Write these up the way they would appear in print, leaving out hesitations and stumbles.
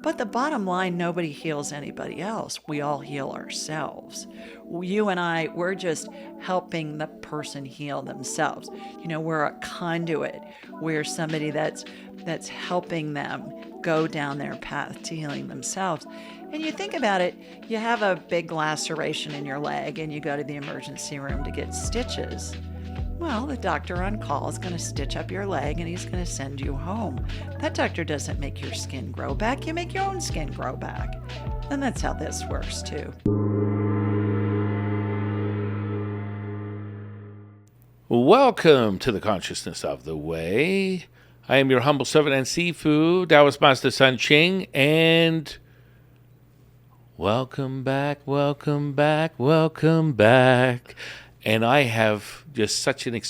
But the bottom line, nobody heals anybody else. We all heal ourselves. You and I, we're just helping the person heal themselves. We're a conduit. We're somebody that's helping them go down their path to healing themselves. And you think about it, you have a big laceration in your leg and you go to the emergency room to get stitches. Well, the doctor on call is going to stitch up your leg and he's going to send you home. That doctor doesn't make your skin grow back. You make your own skin grow back. And that's how this works too. Welcome to the Consciousness of the Way. I am your humble servant and Sifu, Taoist Master San Qing, and welcome back, welcome back, welcome back. And I have just such an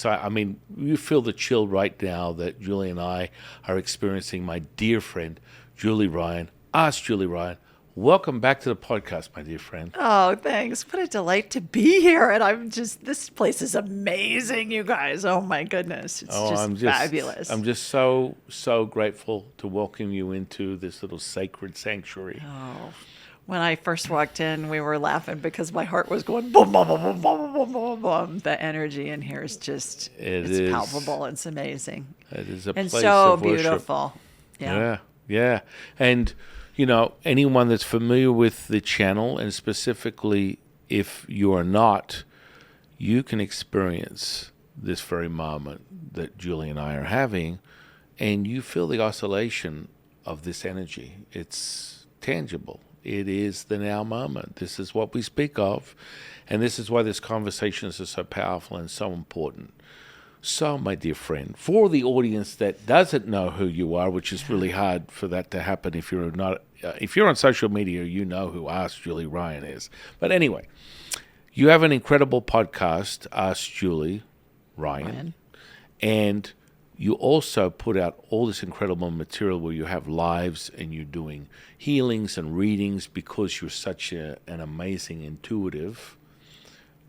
you feel the chill right now that Julie and I are experiencing. My dear friend, Julie Ryan. Ask Julie Ryan. Welcome back to the podcast, my dear friend. Oh, thanks. What a delight to be here. And this place is amazing, you guys. Oh, my goodness. It's fabulous. I'm just so grateful to welcome you into this little sacred sanctuary. Oh, when I first walked in, we were laughing because my heart was going boom, boom, boom, boom, boom, boom, boom, boom. The energy in here is it's palpable. It's amazing. It is a and place so of worship. Beautiful. Yeah. And, anyone that's familiar with the channel, and specifically if you are not, you can experience this very moment that Julie and I are having, and you feel the oscillation of this energy. It's tangible. It is the now moment. This is what we speak of, and this is why this conversation is so powerful and so important. So, my dear friend, for the audience that doesn't know who you are, which is really hard for that to happen if you're not, if you're on social media, you know who Ask Julie Ryan is. But anyway, you have an incredible podcast, Ask Julie Ryan, and you also put out all this incredible material where you have lives and you're doing healings and readings because you're such an amazing intuitive,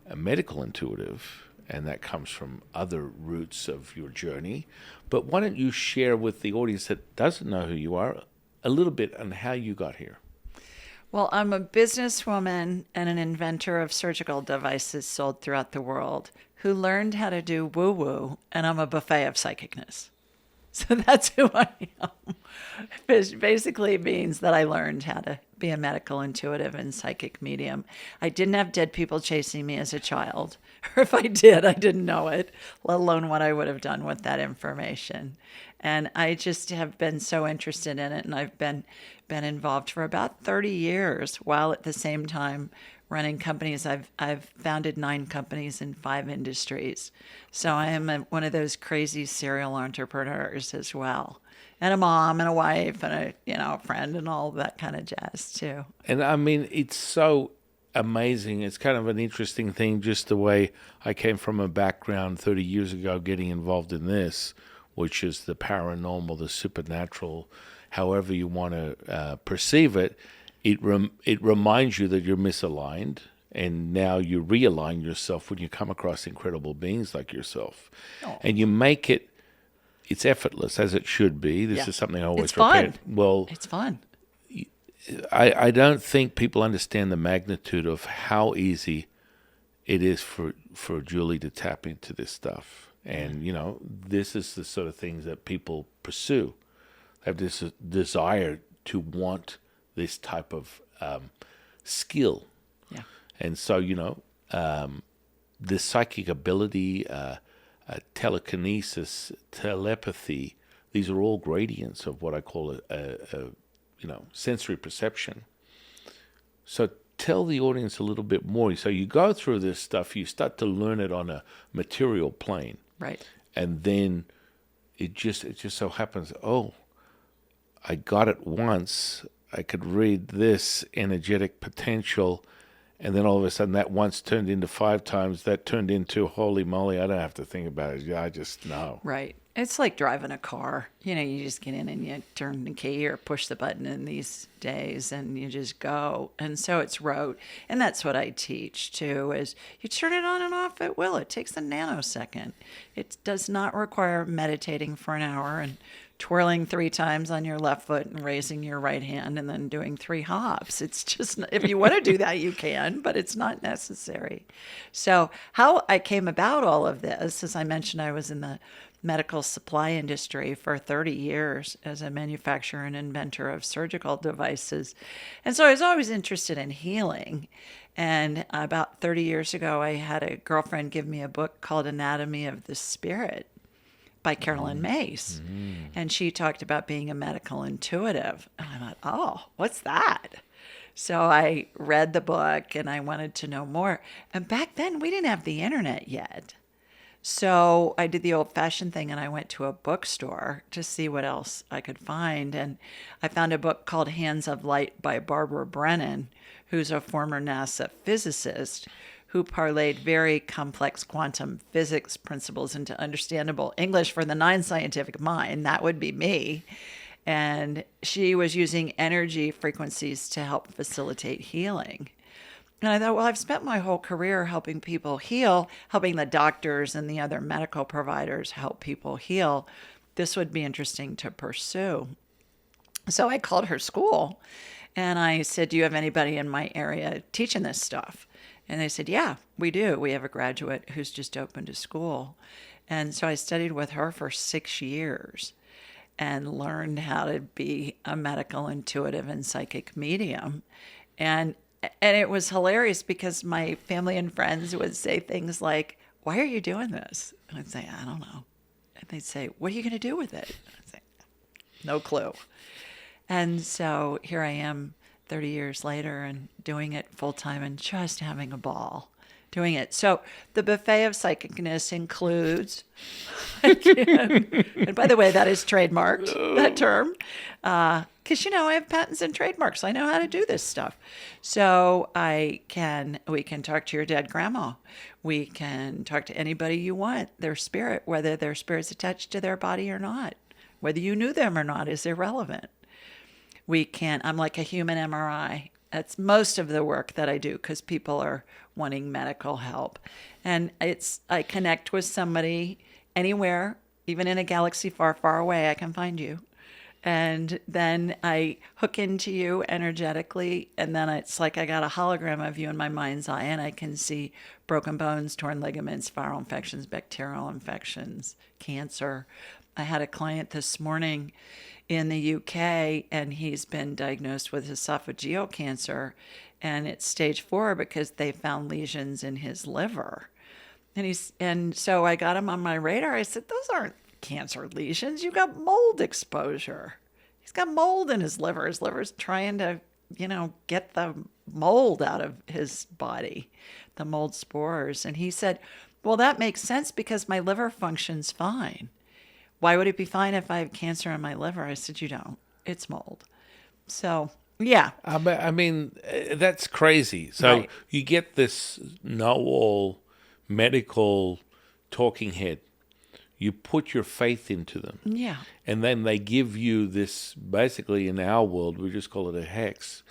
a medical intuitive, and that comes from other roots of your journey. But why don't you share with the audience that doesn't know who you are a little bit on how you got here? Well, I'm a businesswoman and an inventor of surgical devices sold throughout the world who learned how to do woo-woo, and I'm a buffet of psychicness. So that's who I am. Which basically means that I learned how to be a medical intuitive and psychic medium. I didn't have dead people chasing me as a child. Or if I did, I didn't know it, let alone what I would have done with that information. And I just have been so interested in it, and I've been involved for about 30 years, while at the same time running companies. I've founded 9 companies in 5 industries. So I am one of those crazy serial entrepreneurs as well. And a mom and a wife and a friend and all that kind of jazz too. And I mean, it's so amazing. It's kind of an interesting thing, just the way I came from a background 30 years ago getting involved in this, which is the paranormal, the supernatural, however you want to perceive it. It reminds you that you're misaligned, and now you realign yourself when you come across incredible beings like yourself. Oh. And you make it's effortless, as it should be. This is something I always repeat. Well, it's fun. I don't think people understand the magnitude of how easy it is for Julie to tap into this stuff. And, this is the sort of things that people pursue. They have this desire to want this type of skill. Yeah. And so, this psychic ability, telekinesis, telepathy, these are all gradients of what I call a sensory perception. So tell the audience a little bit more. So you go through this stuff, you start to learn it on a material plane. Right. And then it just so happens, I got it once. I could read this energetic potential, and then all of a sudden that once turned into 5 times. That turned into, holy moly, I don't have to think about it. I just know. Right. It's like driving a car. You just get in and you turn the key or push the button in these days and you just go. And so it's rote. And that's what I teach too, is you turn it on and off at will. It takes a nanosecond. It does not require meditating for an hour and twirling 3 times on your left foot and raising your right hand and then doing 3 hops. It's just, if you want to do that, you can, but it's not necessary. So how I came about all of this, as I mentioned, I was in the medical supply industry for 30 years as a manufacturer and inventor of surgical devices. And so I was always interested in healing. And about 30 years ago, I had a girlfriend give me a book called Anatomy of the Spirit by Carolyn Mace. And she talked about being a medical intuitive. And I thought, oh, what's that? So I read the book and I wanted to know more. And back then, we didn't have the internet yet. So I did the old-fashioned thing and I went to a bookstore to see what else I could find. And I found a book called Hands of Light by Barbara Brennan, who's a former NASA physicist who parlayed very complex quantum physics principles into understandable English for the non-scientific mind. That would be me. And she was using energy frequencies to help facilitate healing. And I thought, well, I've spent my whole career helping people heal, helping the doctors and the other medical providers help people heal. This would be interesting to pursue. So I called her school and I said, do you have anybody in my area teaching this stuff? And they said, yeah, we do. We have a graduate who's just opened a school. And so I studied with her for 6 years and learned how to be a medical intuitive and psychic medium. And it was hilarious because my family and friends would say things like, why are you doing this? And I'd say, I don't know. And they'd say, what are you going to do with it? I'd say, no clue. And so here I am 30 years later and doing it full time and just having a ball doing it. So the buffet of psychicness includes, and by the way, that is trademarked, that term, because, I have patents and trademarks. I know how to do this stuff. So we can talk to your dead grandma. We can talk to anybody you want, their spirit, whether their spirit's attached to their body or not, whether you knew them or not is irrelevant. I'm like a human MRI. That's most of the work that I do because people are wanting medical help. And I connect with somebody anywhere, even in a galaxy far, far away, I can find you. And then I hook into you energetically. And then it's like I got a hologram of you in my mind's eye and I can see broken bones, torn ligaments, viral infections, bacterial infections, cancer. I had a client this morning in the UK, and he's been diagnosed with esophageal cancer, and it's stage 4 because they found lesions in his liver. And so I got him on my radar. I said, those aren't cancer lesions. You got mold exposure. He's got mold in his liver. His liver's trying to, get the mold out of his body, the mold spores. And he said, well, that makes sense because my liver functions fine. Why would it be fine if I have cancer in my liver? I said, you don't. It's mold. So, yeah. I mean, that's crazy. So Right. you get this know-all medical talking head. You put your faith into them. Yeah. And then they give you this, basically in our world, we just call it a hex.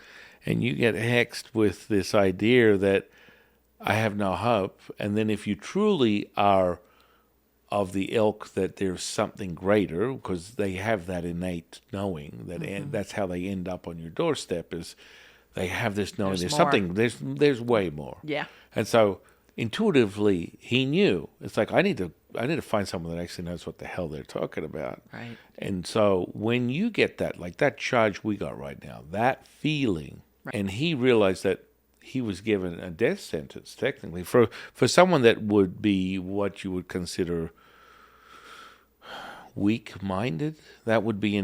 And you get hexed with this idea that I have no hope. And then if you truly are of the ilk that there's something greater, because they have that innate knowing that that's how they end up on your doorstep, is they have this knowing there's something, there's way more. Yeah. And so intuitively he knew, it's like I need to find someone that actually knows what the hell they're talking about. Right. And so when you get that, like that charge we got right now, that feeling, Right. and he realized that he was given a death sentence technically for someone that would be what you would consider weak-minded. That would be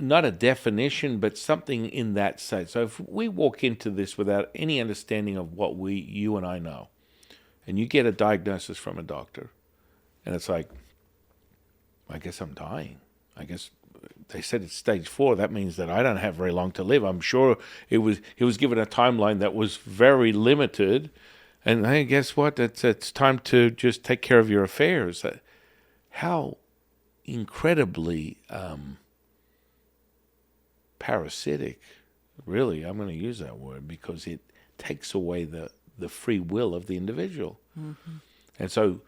not a definition, but something in that sense. So if we walk into this without any understanding of what you and I know, and you get a diagnosis from a doctor, and it's like, I guess I'm dying. I guess they said it's stage 4. That means that I don't have very long to live. I'm sure he was given a timeline that was very limited, and hey, guess what? It's time to just take care of your affairs. How incredibly parasitic, really, I'm going to use that word, because it takes away the free will of the individual. Mm-hmm. And so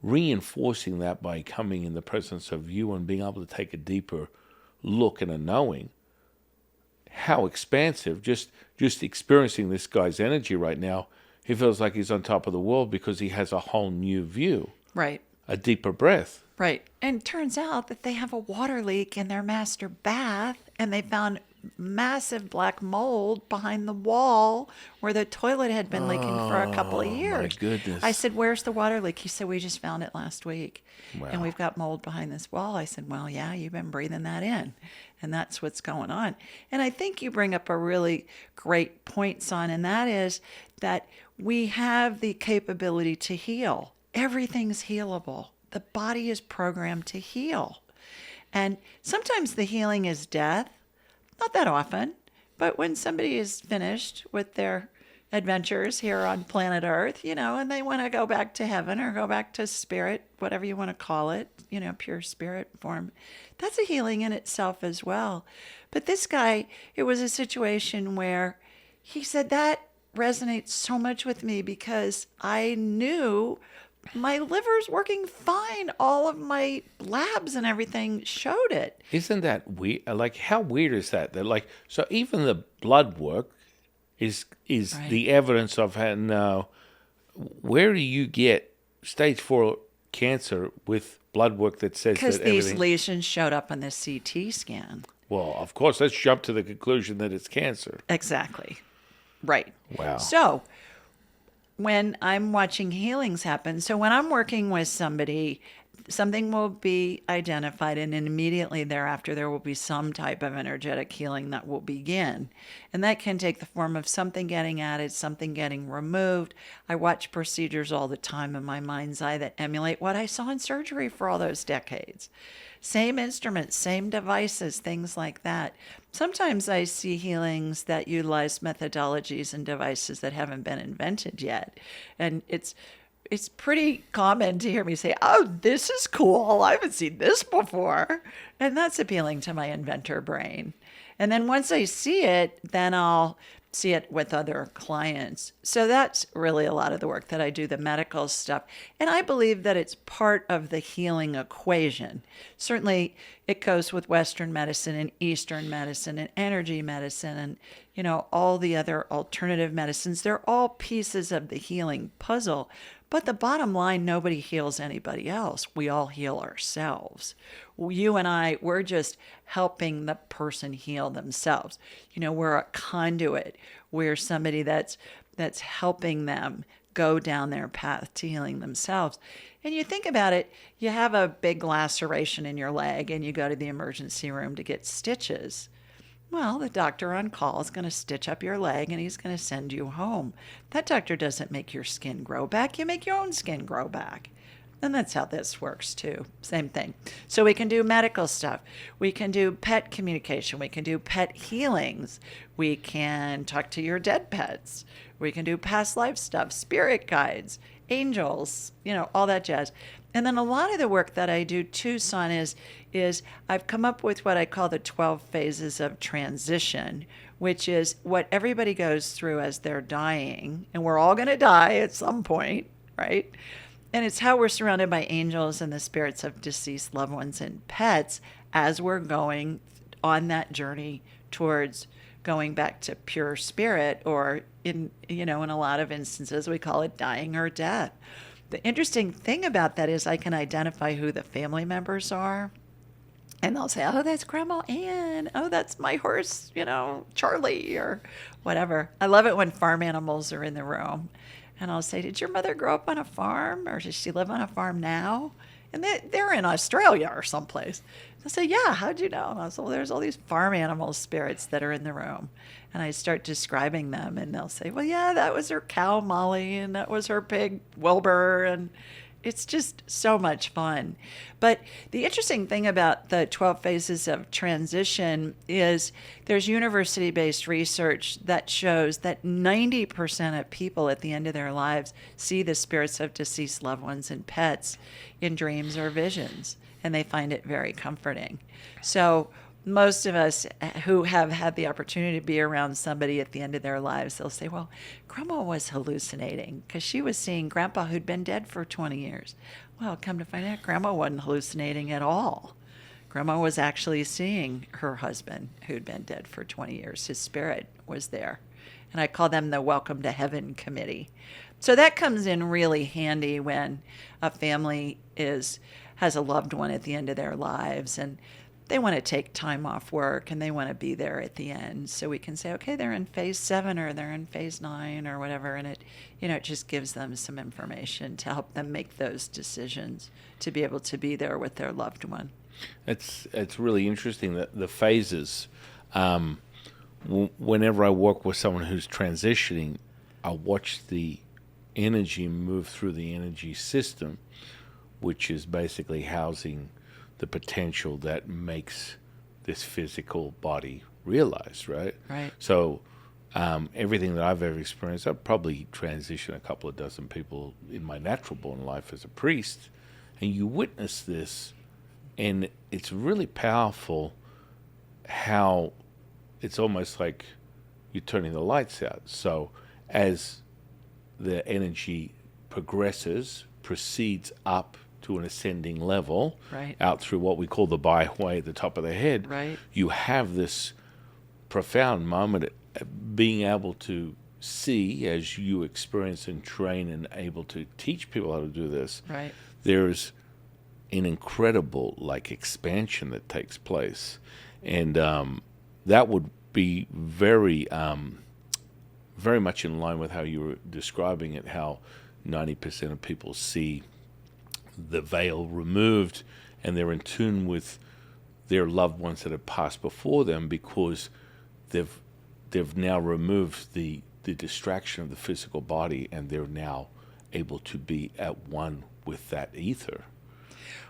reinforcing that by coming in the presence of you and being able to take a deeper look and a knowing how expansive, just experiencing this guy's energy right now, he feels like he's on top of the world because he has a whole new view, Right. a deeper breath. Right. And it turns out that they have a water leak in their master bath, and they found massive black mold behind the wall where the toilet had been leaking for a couple of years. My goodness. I said, "Where's the water leak?" He said, "We just found it last week. Wow. And we've got mold behind this wall." I said, "Well, yeah, you've been breathing that in. And that's what's going on." And I think you bring up a really great point, Son, and that is that we have the capability to heal. Everything's healable. The body is programmed to heal. And sometimes the healing is death. Not that often, but when somebody is finished with their adventures here on planet Earth, and they want to go back to heaven or go back to spirit, whatever you want to call it, pure spirit form, that's a healing in itself as well. But this guy, it was a situation where he said that resonates so much with me because I knew my liver's working fine. All of my labs and everything showed it. Isn't that weird? Like, how weird is that? That so even the blood work is Right. the evidence of how now. Where do you get stage 4 cancer with blood work that says Because that these everything? lesions showed up on the CT scan. Well, of course, let's jump to the conclusion that it's cancer. Exactly. Right. Wow. So when I'm watching healings happen, so when I'm working with somebody, something will be identified, and then immediately thereafter there will be some type of energetic healing that will begin. And that can take the form of something getting added, something getting removed. I watch procedures all the time in my mind's eye that emulate what I saw in surgery for all those decades. Same instruments, same devices, things like that. Sometimes I see healings that utilize methodologies and devices that haven't been invented yet. And it's pretty common to hear me say, "Oh, this is cool. I haven't seen this before." And that's appealing to my inventor brain. And then once I see it, then I'll see it with other clients. So that's really a lot of the work that I do, the medical stuff. And I believe that it's part of the healing equation. Certainly it goes with Western medicine and Eastern medicine and energy medicine and, all the other alternative medicines. They're all pieces of the healing puzzle. But the bottom line, nobody heals anybody else. We all heal ourselves. You and I, we're just helping the person heal themselves. We're a conduit. We're somebody that's helping them go down their path to healing themselves. And you think about it, you have a big laceration in your leg and you go to the emergency room to get stitches. Well, the doctor on call is going to stitch up your leg and he's going to send you home. That doctor doesn't make your skin grow back. You make your own skin grow back. And that's how this works too. Same thing. So we can do medical stuff. We can do pet communication. We can do pet healings. We can talk to your dead pets. We can do past life stuff, spirit guides, angels, all that jazz. And then a lot of the work that I do too, Son, is I've come up with what I call the 12 phases of transition, which is what everybody goes through as they're dying. And we're all going to die at some point, right? And it's how we're surrounded by angels and the spirits of deceased loved ones and pets as we're going on that journey towards going back to pure spirit, or in a lot of instances, we call it dying or death. The interesting thing about that is I can identify who the family members are. And they'll say, "Oh, that's Grandma Ann. Oh, that's my horse, Charlie," or whatever. I love it when farm animals are in the room. And I'll say, "Did your mother grow up on a farm, or does she live on a farm now?" And they're in Australia or someplace. They'll say, "Yeah, how'd you know?" And I'll say, "Well, there's all these farm animal spirits that are in the room." And I start describing them, and they'll say, "Well, yeah, that was her cow, Molly, and that was her pig, Wilbur." And it's just so much fun. But the interesting thing about the 12 phases of transition is there's university-based research that shows that 90% of people at the end of their lives see the spirits of deceased loved ones and pets in dreams or visions, and they find it very comforting. So most of us who have had the opportunity to be around somebody at the end of their lives, they'll say, well, Grandma was hallucinating because she was seeing Grandpa who'd been dead for 20 years. Well, come to find out, Grandma wasn't hallucinating at all. Grandma was actually seeing her husband who'd been dead for 20 years. His spirit was there. And I call them the Welcome to Heaven Committee. So that comes in really handy when a family has a loved one at the end of their lives, and they want to take time off work and they want to be there at the end. So we can say, okay, they're in phase 7 or they're in phase 9 or whatever. And it just gives them some information to help them make those decisions to be able to be there with their loved one. It's really interesting that the phases, whenever I work with someone who's transitioning, I watch the energy move through the energy system, which is basically housing the potential that makes this physical body realized, right? Right. So everything that I've ever experienced, I've probably transitioned a couple of dozen people in my natural born life as a priest, and you witness this, and it's really powerful how it's almost like you're turning the lights out. So as the energy proceeds up to an ascending level, Right. out through what we call the byway at the top of the head, Right. you have this profound moment at being able to see, as you experience and train and able to teach people how to do this, Right. there's an incredible expansion that takes place. And that would be very very much in line with how you were describing it, how 90% of people see the veil removed and they're in tune with their loved ones that have passed before them, because they've now removed the distraction of the physical body, and they're now able to be at one with that ether.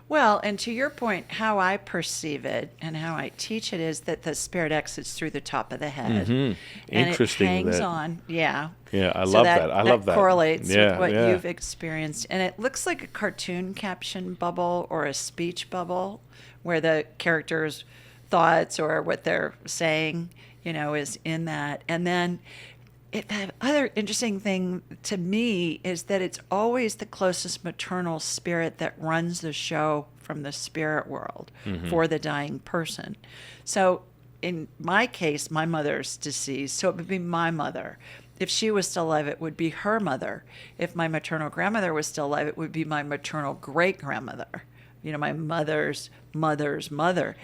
Well, and to your point, how I perceive it and how I teach it is that the spirit exits through the top of the head. And Interesting. it hangs that. on. Yeah. Yeah, I So love that. I love that. Correlates Yeah, with what yeah. you've experienced. And it looks like a cartoon caption bubble or a speech bubble where the character's thoughts or what they're saying, is in that. And then the other interesting thing to me is that it's always the closest maternal spirit that runs the show from the spirit world for the dying person. So in my case, my mother's deceased, so it would be my mother. If she was still alive, it would be her mother. If my maternal grandmother was still alive, it would be my maternal great-grandmother, my mother's mother's mother.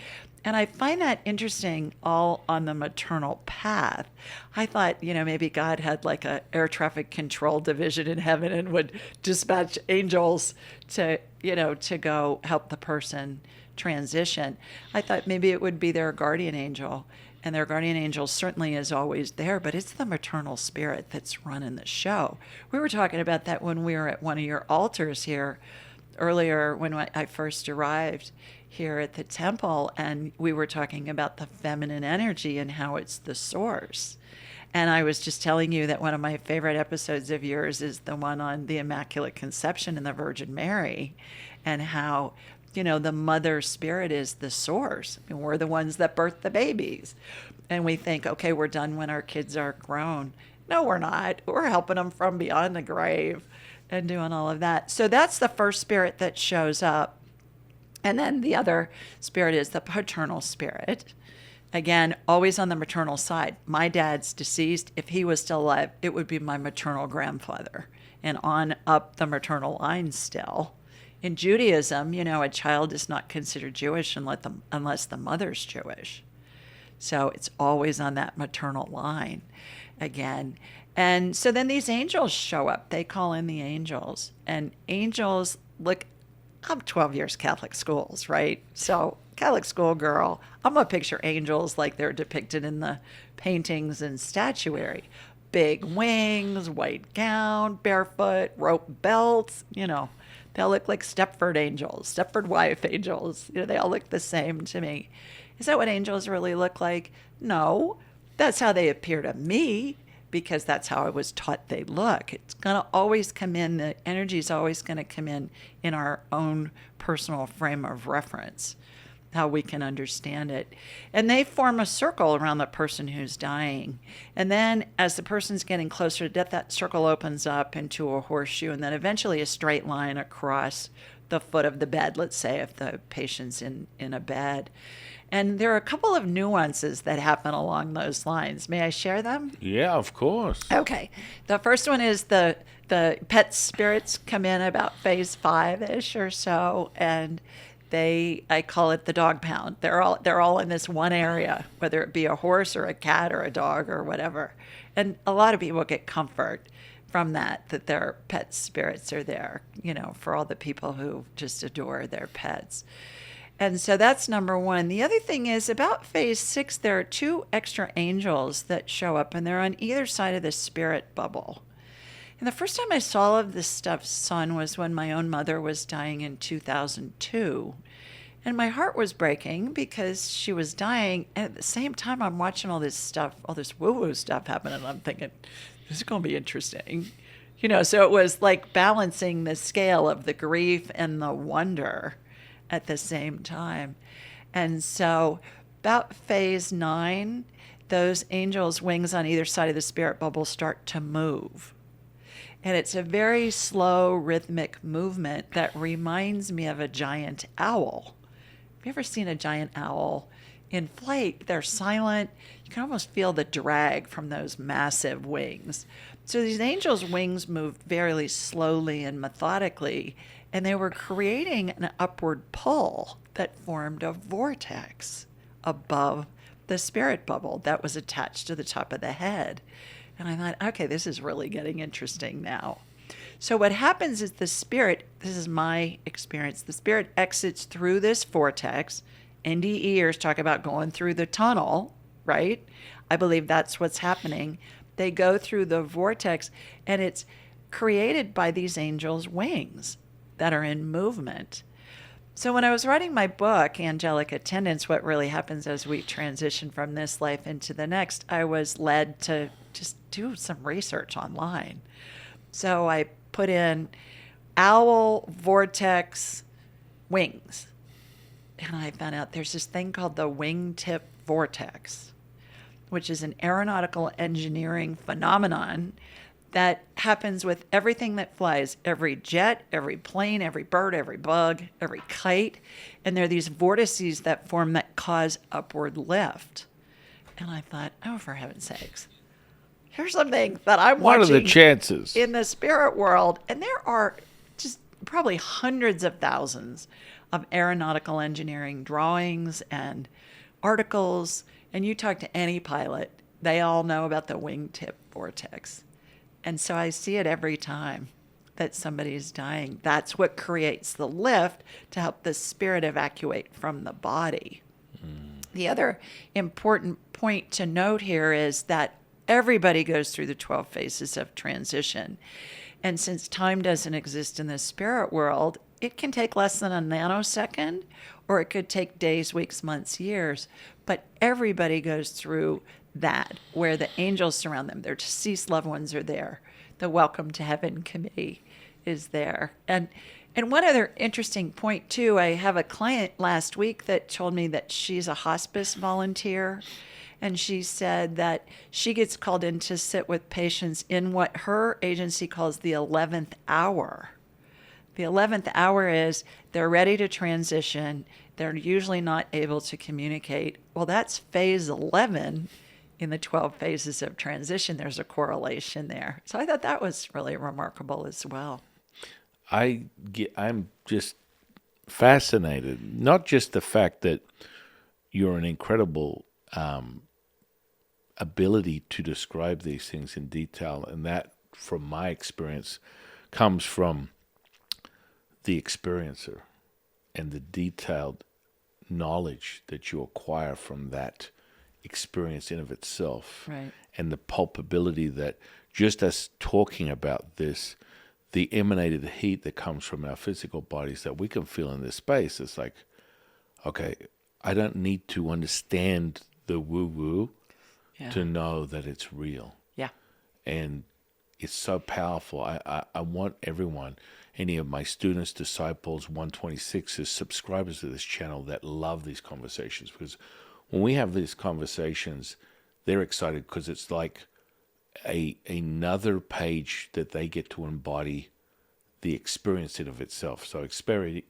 And I find that interesting, all on the maternal path. I thought, maybe God had like a air traffic control division in heaven and would dispatch angels to go help the person transition. I thought maybe it would be their guardian angel, and their guardian angel certainly is always there, but it's the maternal spirit that's running the show. We were talking about that when we were at one of your altars here earlier when I first arrived here at the temple, and we were talking about the feminine energy and how it's the source. And I was just telling you that one of my favorite episodes of yours is the one on the Immaculate Conception and the Virgin Mary, and how, the mother spirit is the source. I mean, we're the ones that birth the babies. And we think, okay, we're done when our kids are grown. No, we're not. We're helping them from beyond the grave and doing all of that. So that's the first spirit that shows up. And then the other spirit is the paternal spirit. Again, always on the maternal side. My dad's deceased. If he was still alive, it would be my maternal grandfather, and on up the maternal line still. In Judaism, a child is not considered Jewish unless the mother's Jewish. So it's always on that maternal line again. And so then these angels show up. They call in the angels. And angels look, I'm 12 years Catholic schools, right? So Catholic school girl, I'm going to picture angels like they're depicted in the paintings and statuary. Big wings, white gown, barefoot, rope belts, they all look like Stepford angels, Stepford wife angels. They all look the same to me. Is that what angels really look like? No, that's how they appear to me, because that's how I was taught they look. It's going to always come in, the energy is always going to come in our own personal frame of reference. how we can understand it. And they form a circle around the person who's dying. And then as the person's getting closer to death, that circle opens up into a horseshoe and then eventually a straight line across the foot of the bed, let's say, if the patient's in a bed. And there are a couple of nuances that happen along those lines. May I share them? Yeah, of course. Okay. The first one is the pet spirits come in about phase 5-ish or so, and I call it the dog pound. They're all in this one area, whether it be a horse or a cat or a dog or whatever. And a lot of people get comfort from that their pet spirits are there, for all the people who just adore their pets. And so that's number one. The other thing is about phase 6, there are 2 extra angels that show up, and they're on either side of the spirit bubble. And the first time I saw all of this stuff, son, was when my own mother was dying in 2002. And my heart was breaking because she was dying. And at the same time, I'm watching all this stuff, all this woo-woo stuff happen. And I'm thinking, this is going to be interesting. So it was like balancing the scale of the grief and the wonder at the same time. And so about phase 9, those angels' wings on either side of the spirit bubble start to move. And it's a very slow, rhythmic movement that reminds me of a giant owl. Have you ever seen a giant owl in flight? They're silent. You can almost feel the drag from those massive wings. So these angels' wings moved very slowly and methodically, and they were creating an upward pull that formed a vortex above the spirit bubble that was attached to the top of the head. And I thought, okay, this is really getting interesting now. So what happens is the spirit, this is my experience, the spirit exits through this vortex. NDEers talk about going through the tunnel, right? I believe that's what's happening. They go through the vortex, and it's created by these angels' wings that are in movement. So when I was writing my book, Angelic Attendants, What Really Happens as We Transition from This Life into the Next, I was led to just do some research online. So I put in owl vortex wings, and I found out there's this thing called the wingtip vortex, which is an aeronautical engineering phenomenon that happens with everything that flies, every jet, every plane, every bird, every bug, every kite. And there are these vortices that form that cause upward lift. And I thought, oh, for heaven's sakes, here's something that I'm What watching are the chances? in the spirit world. And there are just probably hundreds of thousands of aeronautical engineering drawings and articles. And you talk to any pilot, they all know about the wingtip vortex. And so I see it every time that somebody is dying. That's what creates the lift to help the spirit evacuate from the body. The other important point to note here is that everybody goes through the 12 phases of transition. And since time doesn't exist in the spirit world, it can take less than a nanosecond, or it could take days, weeks, months, years. But everybody goes through that, where the angels surround them. Their deceased loved ones are there. The Welcome to Heaven committee is there. And one other interesting point, too, I have a client last week that told me that she's a hospice volunteer. And she said that she gets called in to sit with patients in what her agency calls the 11th hour. The 11th hour is they're ready to transition. They're usually not able to communicate. Well, that's phase 11 in the 12 phases of transition. There's a correlation there. So I thought that was really remarkable as well. I'm just fascinated. Not just the fact that you're an incredible ability to describe these things in detail, and that, from my experience, comes from the experiencer and the detailed knowledge that you acquire from that experience in of itself, right, and the palpability that just us talking about this, the emanated heat that comes from our physical bodies that we can feel in this space. It's like, okay, I don't need to understand the woo-woo to know that it's real. Yeah. And it's so powerful. I want everyone, any of my students, disciples, 126ers, subscribers to this channel that love these conversations, because when we have these conversations, they're excited because it's like another page that they get to embody the experience in of itself. So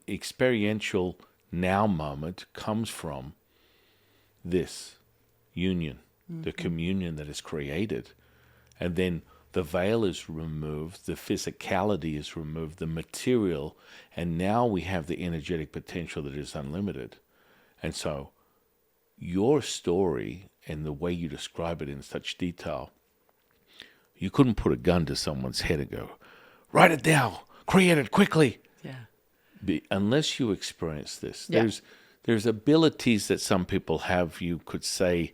experiential now moment comes from this union, the communion that is created. And then the veil is removed, the physicality is removed, the material, and now we have the energetic potential that is unlimited. And so your story and the way you describe it in such detail, you couldn't put a gun to someone's head and go, write it down, create it quickly. Yeah. Unless you experience this. Yeah. There's abilities that some people have. You could say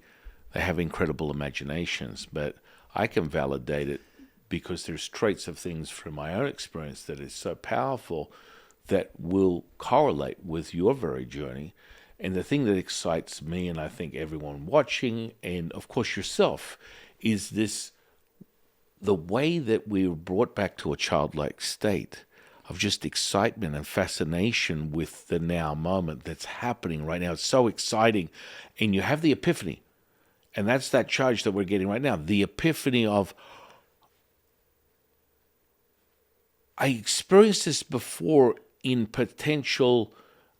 they have incredible imaginations, but I can validate it because there's traits of things from my own experience that is so powerful that will correlate with your very journey. And the thing that excites me, and I think everyone watching, and of course yourself, is the way that we were brought back to a childlike state of just excitement and fascination with the now moment that's happening right now. It's so exciting. And you have the epiphany. And that's that charge that we're getting right now. The epiphany of, I experienced this before in potential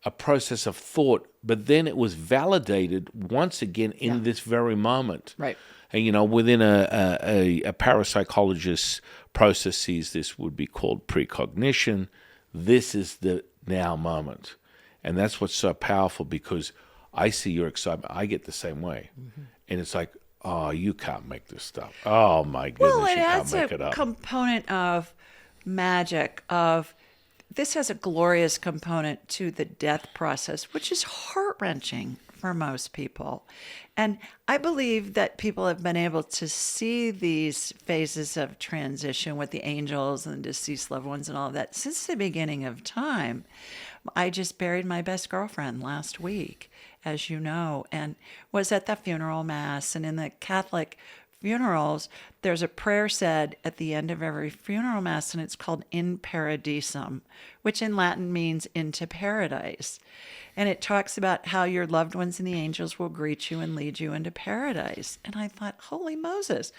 a process of thought, but then it was validated once again in this very moment. Right. And, within a parapsychologist's processes, this would be called precognition. This is the now moment. And that's what's so powerful, because I see your excitement. I get the same way. Mm-hmm. And it's like, oh, you can't make this stuff. Oh, my goodness, Well, it you has can't make it a up. component of magic, this has a glorious component to the death process, which is heart-wrenching for most people. And I believe that people have been able to see these phases of transition with the angels and deceased loved ones and all of that since the beginning of time. I just buried my best girlfriend last week, as you know, and was at the funeral mass. And in the Catholic funerals, there's a prayer said at the end of every funeral mass, and it's called In Paradisum, which in Latin means into paradise. And it talks about how your loved ones and the angels will greet you and lead you into paradise. And I thought, holy Moses,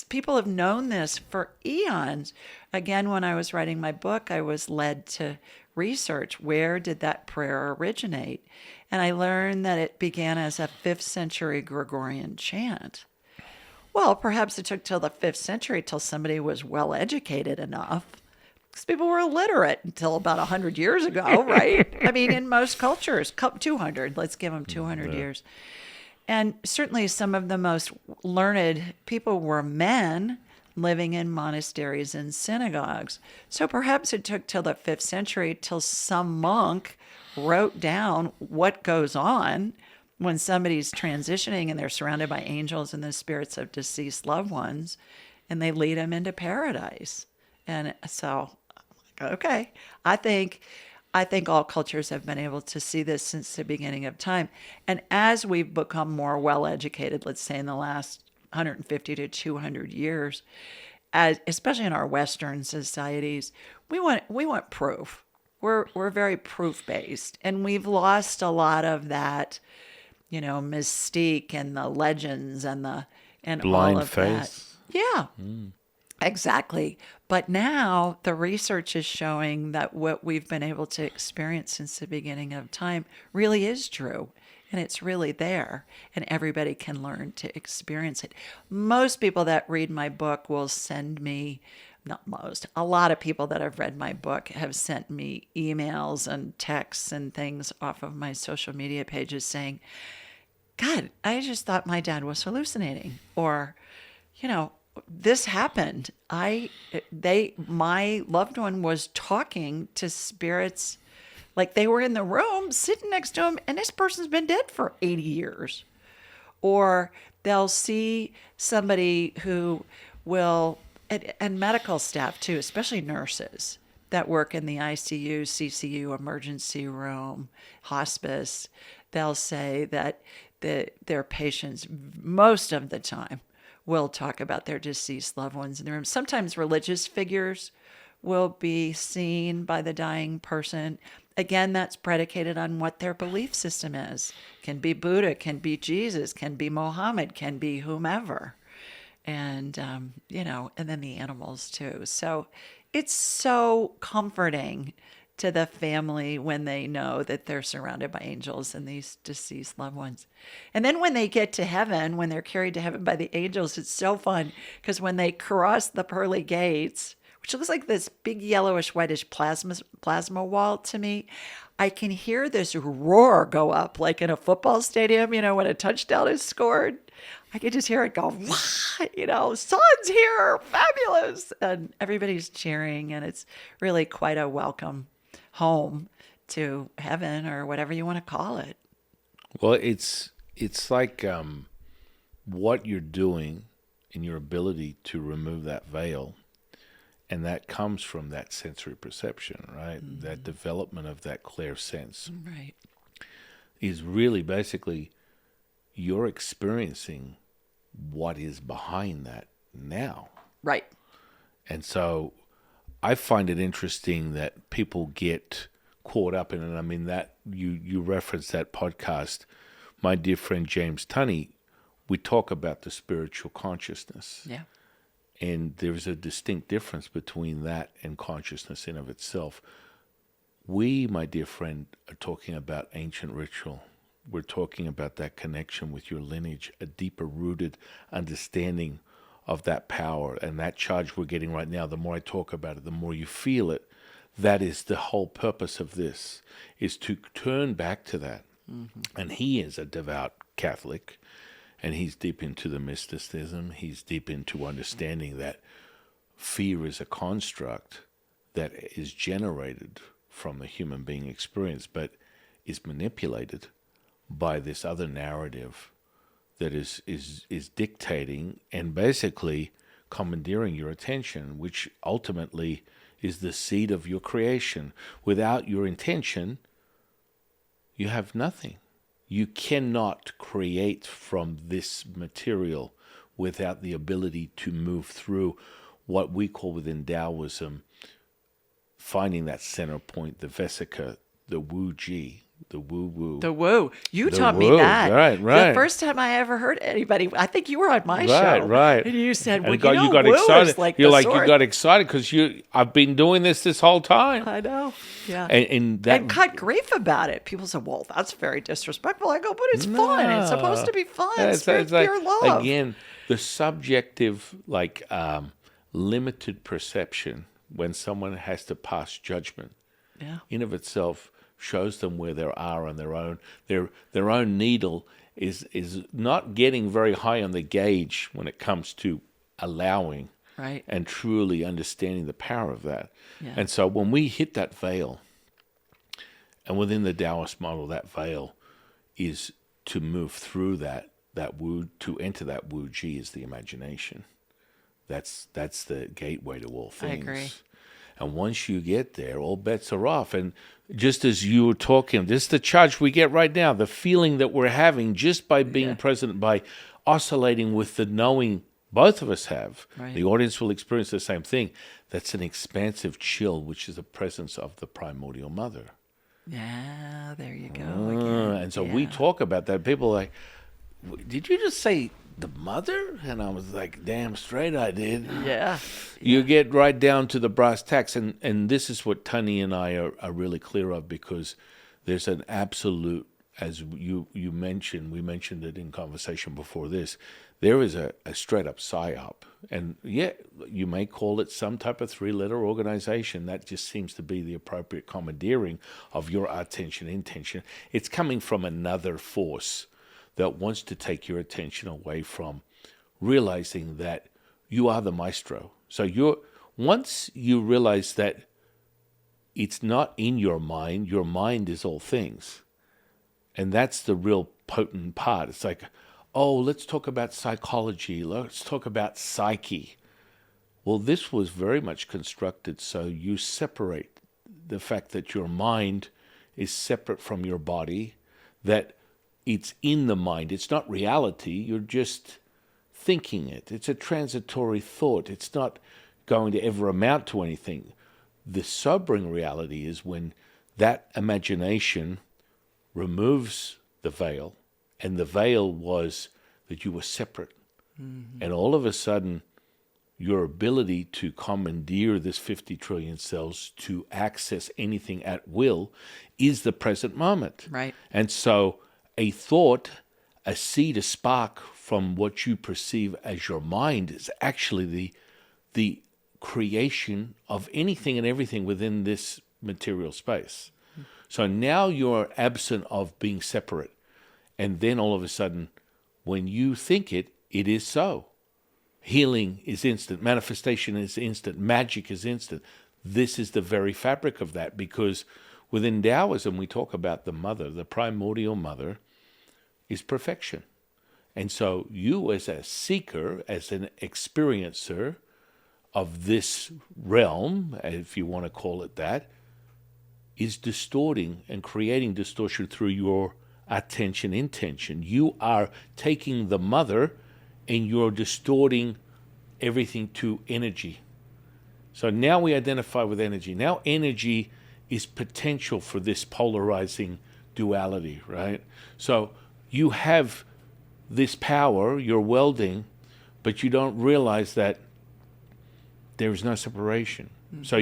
people have known this for eons. Again, when I was writing my book, I was led to research, where did that prayer originate? And I learned that it began as a 5th century Gregorian chant. Well, perhaps it took till the 5th century till somebody was well educated enough, because people were illiterate until about 100 years ago, right? I mean, in most cultures, 200, let's give them 200 years. And certainly some of the most learned people were men living in monasteries and synagogues. So perhaps it took till the 5th century till some monk wrote down what goes on when somebody's transitioning and they're surrounded by angels and the spirits of deceased loved ones, and they lead them into paradise. And so, okay, I think all cultures have been able to see this since the beginning of time. And as we've become more well-educated, let's say in the last 150 to 200 years, especially in our Western societies, we want proof. We're very proof-based, and we've lost a lot of that, mystique and the legends and Blind all of faith. that. Yeah. Exactly. But now the research is showing that what we've been able to experience since the beginning of time really is true. And it's really there. And everybody can learn to experience it. Most people that read my book will send me, not most, a lot of people that have read my book have sent me emails and texts and things off of my social media pages saying, God, I just thought my dad was hallucinating. Or, this happened. My loved one was talking to spirits like they were in the room sitting next to him, and this person's been dead for 80 years. Or they'll see somebody who will, and medical staff too, especially nurses that work in the ICU, CCU, emergency room, hospice. They'll say that their patients most of the time will talk about their deceased loved ones in the room. Sometimes religious figures will be seen by the dying person. Again, that's predicated on what their belief system is. Can be Buddha, can be Jesus, can be Mohammed, can be whomever. And, and then the animals too. So it's so comforting to the family when they know that they're surrounded by angels and these deceased loved ones. And then when they get to heaven, when they're carried to heaven by the angels, it's so fun because when they cross the pearly gates, which looks like this big yellowish whitish plasma wall to me, I can hear this roar go up like in a football stadium, when a touchdown is scored. I can just hear it go, sun's here, fabulous. And everybody's cheering, and it's really quite a welcome home to heaven or whatever you want to call it. Well, it's like what you're doing in your ability to remove that veil, and that comes from that sensory perception, right? Mm-hmm. That development of that clear sense, right, is really basically you're experiencing what is behind that now. Right. And so I find it interesting that people get caught up in it. I mean, that you referenced that podcast. My dear friend James Tunney, we talk about the spiritual consciousness. Yeah. And there's a distinct difference between that and consciousness in of itself. We, my dear friend, are talking about ancient ritual. We're talking about that connection with your lineage, a deeper rooted understanding of that power and that charge we're getting right now. The more I talk about it, the more you feel it. That is the whole purpose of this, is to turn back to that. Mm-hmm. And he is a devout Catholic, and he's deep into the mysticism. He's deep into understanding that fear is a construct that is generated from the human being experience, but is manipulated by this other narrative that is dictating and basically commandeering your attention, which ultimately is the seed of your creation. Without your intention, you have nothing. You cannot create from this material without the ability to move through what we call within Taoism, finding that center point, the Vesika, the Wu-Ji, the woo-woo. The woo. You taught me that. Right. The first time I ever heard anybody, I think you were on my show. Right. And you said, well, you got woo excited. is like You're the like, sword. you got excited because I've been doing this whole time. I know. Yeah. And cut grief about it. People said, well, that's very disrespectful. I go, but it's fun. It's supposed to be fun. It's pure love. Again, the subjective, limited perception when someone has to pass judgment, in of itself, shows them where they are on their own. Their own needle is not getting very high on the gauge when it comes to allowing and truly understanding the power of that. Yeah. And so when we hit that veil, and within the Taoist model, that veil is to move through that Wu, to enter that Wu-Ji is the imagination. That's the gateway to all things. I agree. And once you get there, all bets are off. And just as you were talking, this is the charge we get right now, the feeling that we're having just by being present, by oscillating with the knowing both of us have. Right. The audience will experience the same thing. That's an expansive chill, which is the presence of the primordial mother. Yeah, there you go. Again. And so we talk about that. People are like, did you just say the mother? And I was like, damn straight I did. Yeah. You get right down to the brass tacks. And this is what Tunney and I are really clear of, because there's an absolute, as you mentioned, we mentioned it in conversation before this, there is a straight up psyop. And you may call it some type of 3-letter organization. That just seems to be the appropriate commandeering of your attention, intention. It's coming from another force that wants to take your attention away from realizing that you are the maestro. So once you realize that it's not in your mind is all things. And that's the real potent part. It's like, oh, let's talk about psychology. Let's talk about psyche. Well, this was very much constructed so you separate the fact that your mind is separate from your body, that it's in the mind. It's not reality. You're just thinking it. It's a transitory thought. It's not going to ever amount to anything. The sobering reality is when that imagination removes the veil, and the veil was that you were separate. Mm-hmm. And all of a sudden, your ability to commandeer this 50 trillion cells to access anything at will is the present moment. Right. And so a thought, a seed, a spark from what you perceive as your mind is actually the creation of anything and everything within this material space. Mm-hmm. So now you're absent of being separate. And then all of a sudden, when you think it, it is so. Healing is instant. Manifestation is instant. Magic is instant. This is the very fabric of that, because within Taoism, we talk about the mother, the primordial mother, is perfection. And so you as a seeker, as an experiencer of this realm, if you want to call it that, is distorting and creating distortion through your attention intention. You are taking the mother and you're distorting everything to energy. So now we identify with energy. Now energy is potential for this polarizing duality, right? So you have this power, you're welding, but you don't realize that there is no separation. Mm-hmm. So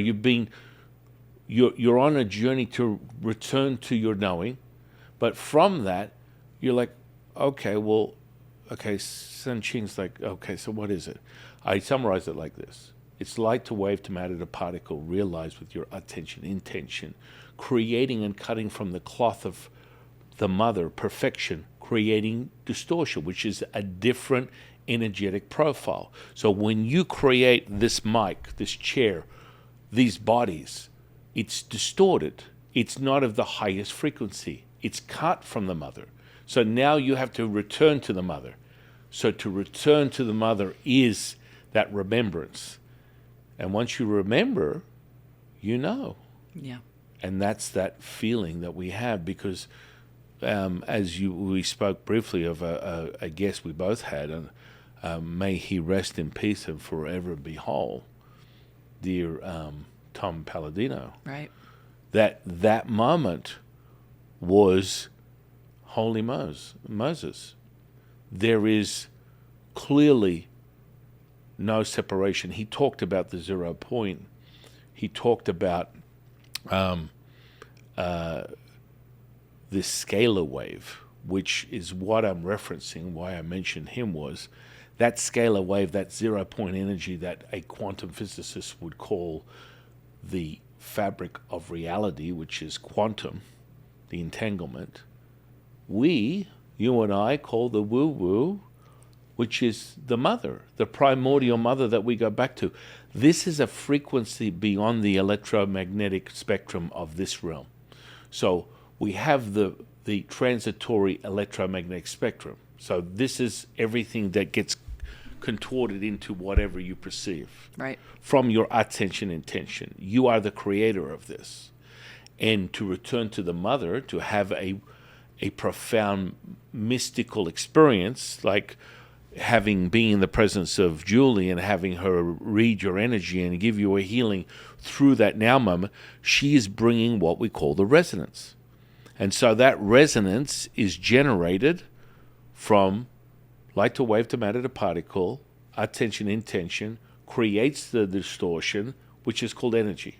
you're on a journey to return to your knowing, but from that, you're like, okay, San Qing's like, okay, so what is it? I summarize it like this. It's light to wave to matter to particle, realized with your attention, intention, creating and cutting from the cloth of the mother, perfection, creating distortion, which is a different energetic profile. So when you create this mic, this chair, these bodies, it's distorted. It's not of the highest frequency. It's cut from the mother. So now you have to return to the mother. So to return to the mother is that remembrance. And once you remember, you know. Yeah. And that's that feeling that we have, because we spoke briefly of a guest we both had, and may he rest in peace and forever be whole, dear Tom Palladino. Right. That moment was Holy Moses. There is clearly no separation. He talked about the 0 point. He talked about this scalar wave, which is what I'm referencing, why I mentioned him, was that scalar wave, that 0 point energy that a quantum physicist would call the fabric of reality, which is quantum, the entanglement. You and I, call the woo-woo, which is the mother, the primordial mother that we go back to. This is a frequency beyond the electromagnetic spectrum of this realm. So we have the transitory electromagnetic spectrum. So this is everything that gets contorted into whatever you perceive. Right. From your attention intention. You are the creator of this. And to return to the mother, to have a profound mystical experience, like being in the presence of Julie and having her read your energy and give you a healing through that now moment, she is bringing what we call the resonance. And so that resonance is generated from light to wave to matter to particle, attention, intention, creates the distortion, which is called energy.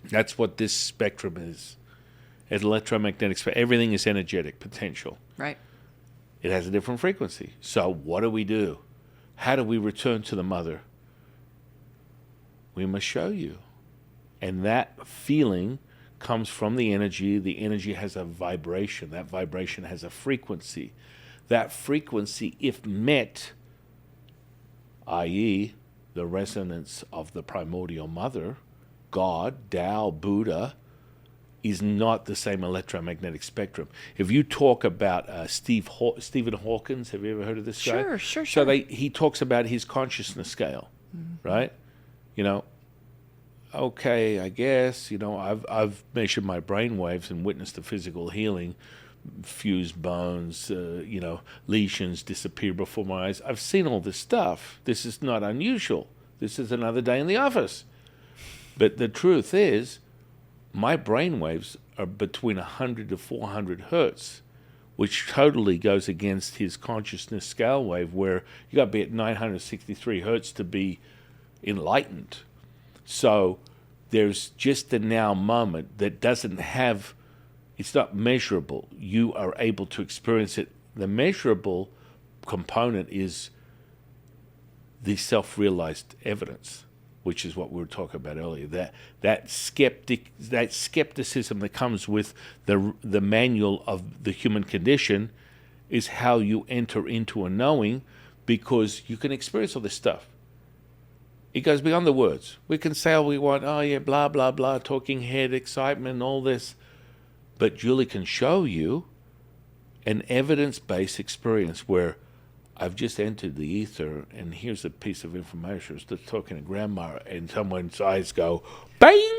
That's what this spectrum is. An electromagnetic spectrum. Everything is energetic potential. Right. It has a different frequency. So what do? How do we return to the mother? We must show you. And that feeling comes from the energy. The energy has a vibration. That vibration has a frequency. That frequency, if met, i.e., the resonance of the primordial mother, God, Tao, Buddha, is not the same electromagnetic spectrum. If you talk about Stephen Hawkins, have you ever heard of this guy? Sure. So he talks about his consciousness scale, right? Okay, I guess, I've measured my brain waves and witnessed the physical healing, fused bones, lesions disappear before my eyes. I've seen all this stuff. This is not unusual. This is another day in the office. But the truth is, my brain waves are between 100 to 400 hertz, which totally goes against his consciousness scale wave, where you got to be at 963 hertz to be enlightened. So there's just the now moment that doesn't have, it's not measurable. You are able to experience it. The measurable component is the self-realized evidence, which is what we were talking about earlier. That skepticism that comes with the manual of the human condition is how you enter into a knowing, because you can experience all this stuff. It goes beyond the words. We can say all we want, oh yeah, blah, blah, blah, talking head, excitement, all this. But Julie can show you an evidence-based experience where I've just entered the ether, and here's a piece of information. I was just talking to Grandma, and someone's eyes go, bang!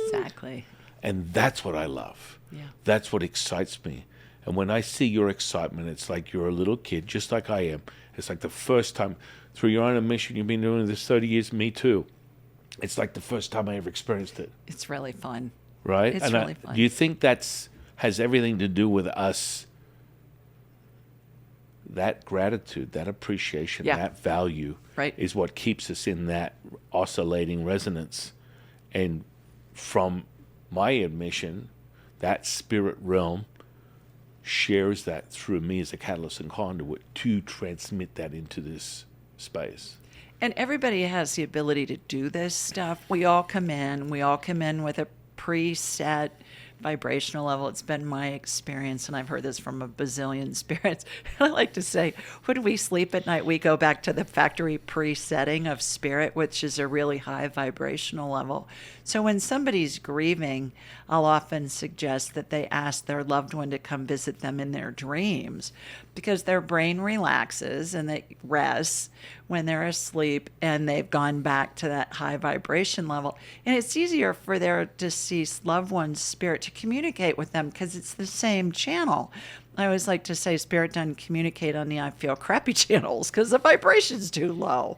Exactly. And that's what I love. Yeah. That's what excites me. And when I see your excitement, it's like you're a little kid, just like I am. It's like the first time, through your own admission, you've been doing this 30 years, me too. It's like the first time I ever experienced it. It's really fun. Right? It's really fun. Do you think that's has everything to do with us, that gratitude, that appreciation, that value is what keeps us in that oscillating resonance? And from my admission, that spirit realm shares that through me as a catalyst and conduit to transmit that into this space. And everybody has the ability to do this stuff. We all come in with a preset vibrational level. It's been my experience, and I've heard this from a bazillion spirits. I like to say, when we sleep at night, we go back to the factory presetting of spirit, which is a really high vibrational level. So when somebody's grieving, I'll often suggest that they ask their loved one to come visit them in their dreams, because their brain relaxes and they rest when they're asleep, and they've gone back to that high vibration level. And it's easier for their deceased loved one's spirit to communicate with them because it's the same channel. I always like to say spirit doesn't communicate on the I feel crappy channels because the vibration's too low.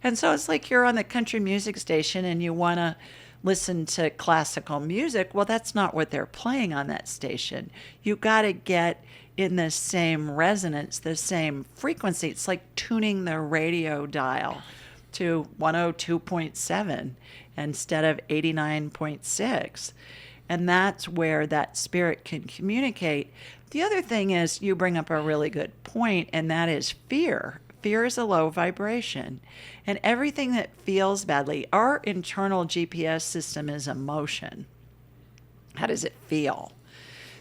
And so it's like you're on the country music station and you want to listen to classical music. Well, that's not what they're playing on that station. You got to get in the same resonance, the same frequency. It's like tuning the radio dial to 102.7 instead of 89.6. And that's where that spirit can communicate. The other thing is, you bring up a really good point, and that is fear. Fear is a low vibration. And everything that feels badly, our internal GPS system is emotion. How does it feel?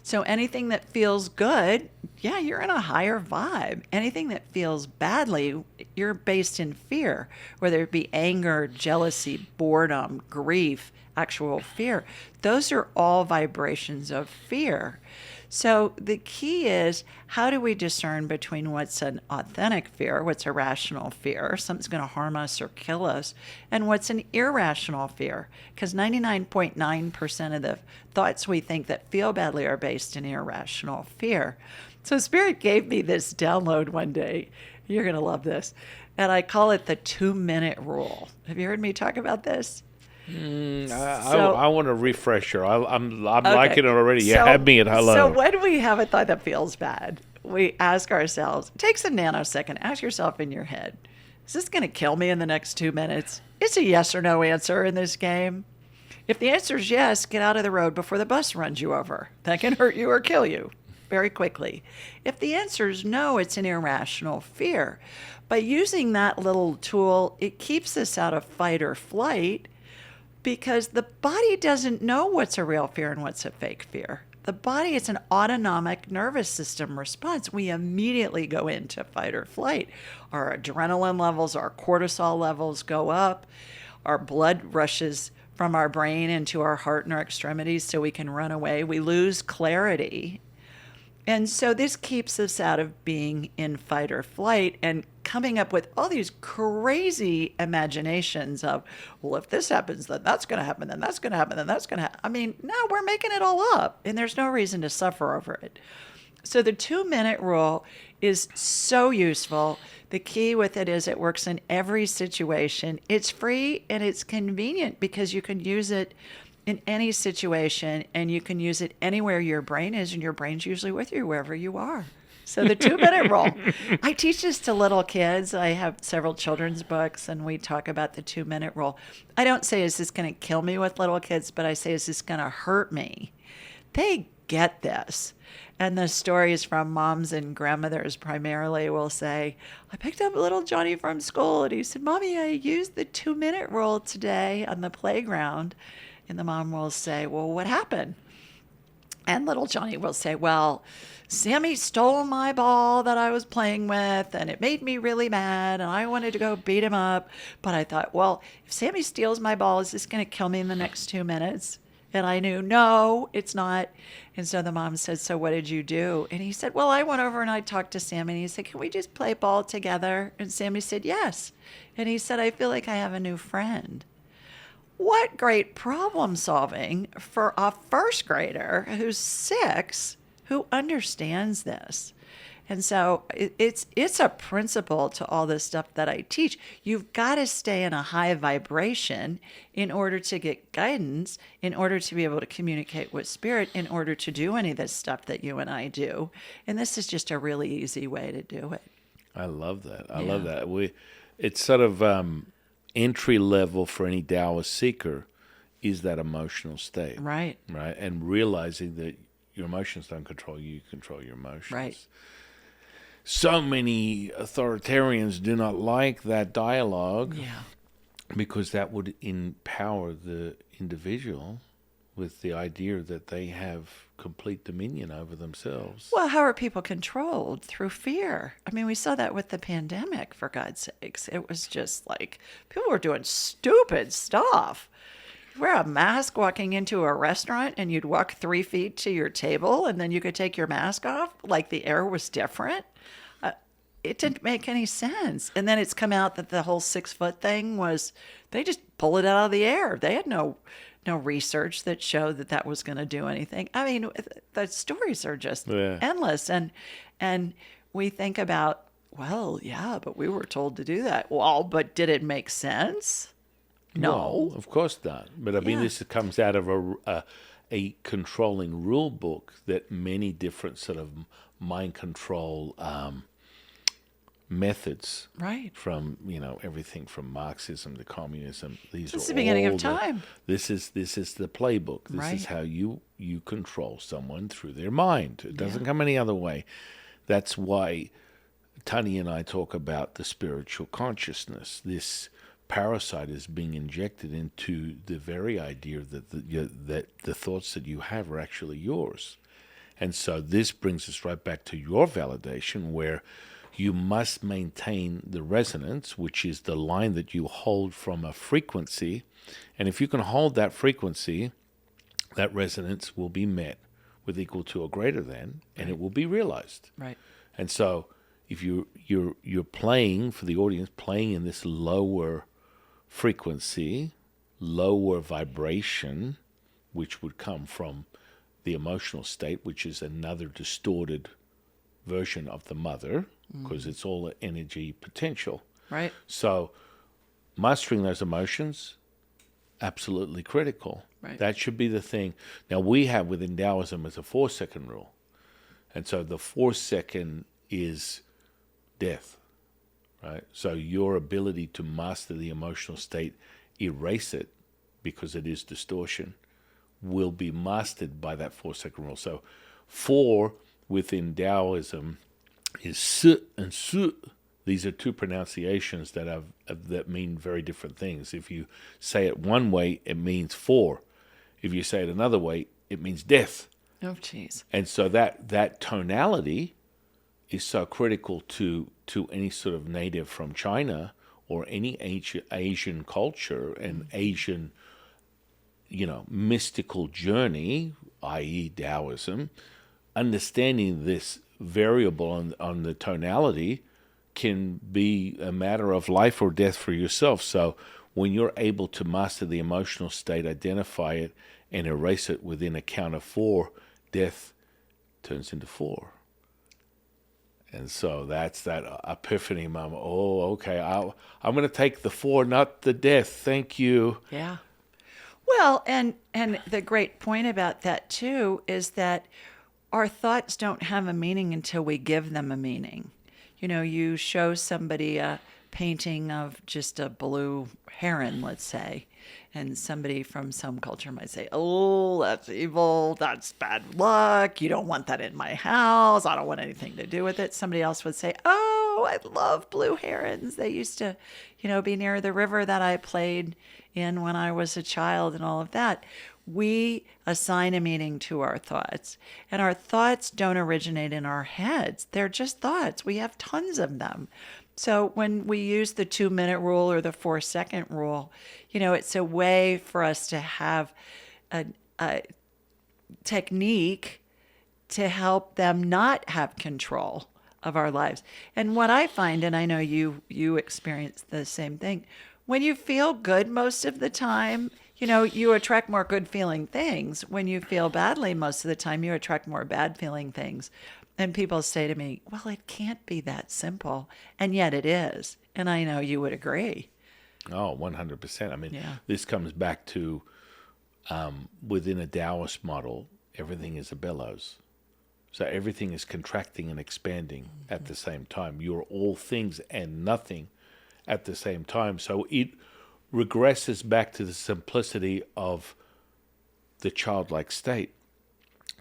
So anything that feels good, yeah, you're in a higher vibe. Anything that feels badly, you're based in fear, whether it be anger, jealousy, boredom, grief, actual fear. Those are all vibrations of fear. So the key is, how do we discern between what's an authentic fear, what's a rational fear, something's going to harm us or kill us, and what's an irrational fear? Because 99.9% of the thoughts we think that feel badly are based in irrational fear. So Spirit gave me this download one day. You're going to love this. And I call it the 2-minute rule. Have you heard me talk about this? I want a refresher. I'm liking it already. You had me at hello. So when we have a thought that feels bad, we ask ourselves, it takes a nanosecond, ask yourself in your head, is this going to kill me in the next 2 minutes? It's a yes or no answer in this game. If the answer is yes, get out of the road before the bus runs you over. That can hurt you or kill you very quickly. If the answer is no, it's an irrational fear. By using that little tool, it keeps us out of fight or flight, because the body doesn't know what's a real fear and what's a fake fear. The body is an autonomic nervous system response. We immediately go into fight or flight. Our adrenaline levels, our cortisol levels go up. Our blood rushes from our brain into our heart and our extremities so we can run away. We lose clarity. And so this keeps us out of being in fight or flight and coming up with all these crazy imaginations of, well, if this happens, then that's going to happen, then that's going to happen, then that's going to happen. I mean, no, we're making it all up, and there's no reason to suffer over it. So the 2-minute rule is so useful. The key with it is it works in every situation. It's free and it's convenient because you can use it in any situation and you can use it anywhere your brain is, and your brain's usually with you wherever you are. So the 2-minute rule. I teach this to little kids. I have several children's books and we talk about the 2-minute rule. I don't say, is this going to kill me with little kids, but I say, is this going to hurt me? They get this. And the stories from moms and grandmothers primarily will say, I picked up little Johnny from school and he said, Mommy, I used the 2-minute rule today on the playground. And the mom will say, well, what happened? And little Johnny will say, well, Sammy stole my ball that I was playing with and it made me really mad and I wanted to go beat him up. But I thought, well, if Sammy steals my ball, is this going to kill me in the next 2 minutes? And I knew, no, it's not. And so the mom said, so what did you do? And he said, well, I went over and I talked to Sammy and he said, can we just play ball together? And Sammy said, yes. And he said, I feel like I have a new friend. What great problem solving for a first grader who's 6 who understands this. And so it's a principle to all this stuff that I teach. You've got to stay in a high vibration in order to get guidance, in order to be able to communicate with spirit, in order to do any of this stuff that you and I do. And this is just a really easy way to do it. I love that. I love that. It's sort of entry level for any Taoist seeker is that emotional state. Right. Right. And realizing that your emotions don't control you, you control your emotions. Right. So many authoritarians do not like that dialogue because that would empower the individual with the idea that they have complete dominion over themselves. Well, how are people controlled? Through fear. I mean, we saw that with the pandemic, for God's sakes. It was just like people were doing stupid stuff. You wear a mask walking into a restaurant and you'd walk 3 feet to your table and then you could take your mask off like the air was different. It didn't make any sense. And then it's come out that the whole 6-foot thing was, they just pull it out of the air. They had no research that showed that that was going to do anything. I mean, the stories are just endless. And we think about, well, yeah, but we were told to do that. Well, but did it make sense? No. Well, of course not. But I mean, this comes out of a controlling rule book that many different sort of mind control methods, right, from everything from Marxism to communism. Since the beginning of time. This is the playbook. This is how you control someone through their mind. It doesn't come any other way. That's why Tani and I talk about the spiritual consciousness. This parasite is being injected into the very idea that the thoughts that you have are actually yours. And so this brings us right back to your validation, where you must maintain the resonance, which is the line that you hold from a frequency. And if you can hold that frequency, that resonance will be met with equal to or greater than, and it will be realized. Right. And so if you're playing, for the audience, playing in this lower frequency, lower vibration, which would come from the emotional state, which is another distorted version of the mother, because it's all energy potential. Right. So mastering those emotions, absolutely critical. Right. That should be the thing. Now, we have within Taoism as a 4-second rule. And so the 4-second is death, right? So your ability to master the emotional state, erase it, because it is distortion, will be mastered by that 4-second rule. So 4 within Taoism is S and Su. These are two pronunciations that mean very different things. If you say it one way, it means 4. If you say it another way, it means death. Oh, jeez. And so that tonality is so critical to any sort of native from China or any Asian culture and Asian, mystical journey, i.e. Taoism. Understanding this variable on the tonality can be a matter of life or death for yourself. So when you're able to master the emotional state, identify it, and erase it within a count of 4, death turns into 4. And so that's that epiphany moment. Oh, okay. I'm going to take the 4, not the death. Thank you. Yeah. Well, and the great point about that too is that our thoughts don't have a meaning until we give them a meaning. You know, you show somebody a painting of just a blue heron, let's say, and somebody from some culture might say, "Oh, that's evil. That's bad luck. You don't want that in my house. I don't want anything to do with it." Somebody else would say, "Oh, I love blue herons. They used to, be near the river that I played in when I was a child," and all of that. We assign a meaning to our thoughts, and our thoughts don't originate in our heads. They're just thoughts. We have tons of them. So when we use the 2-minute rule or the 4-second rule, it's a way for us to have a technique to help them not have control of our lives. And what I find, and I know you experience the same thing, when you feel good most of the time, you attract more good feeling things. When you feel badly most of the time, you attract more bad feeling things. And people say to me, "Well, it can't be that simple." And yet it is. And I know you would agree. Oh, 100%. I mean, Yeah. this comes back to within a Taoist model, everything is a bellows. So everything is contracting and expanding at the same time. You're all things and nothing at the same time. So it regresses back to the simplicity of the childlike state.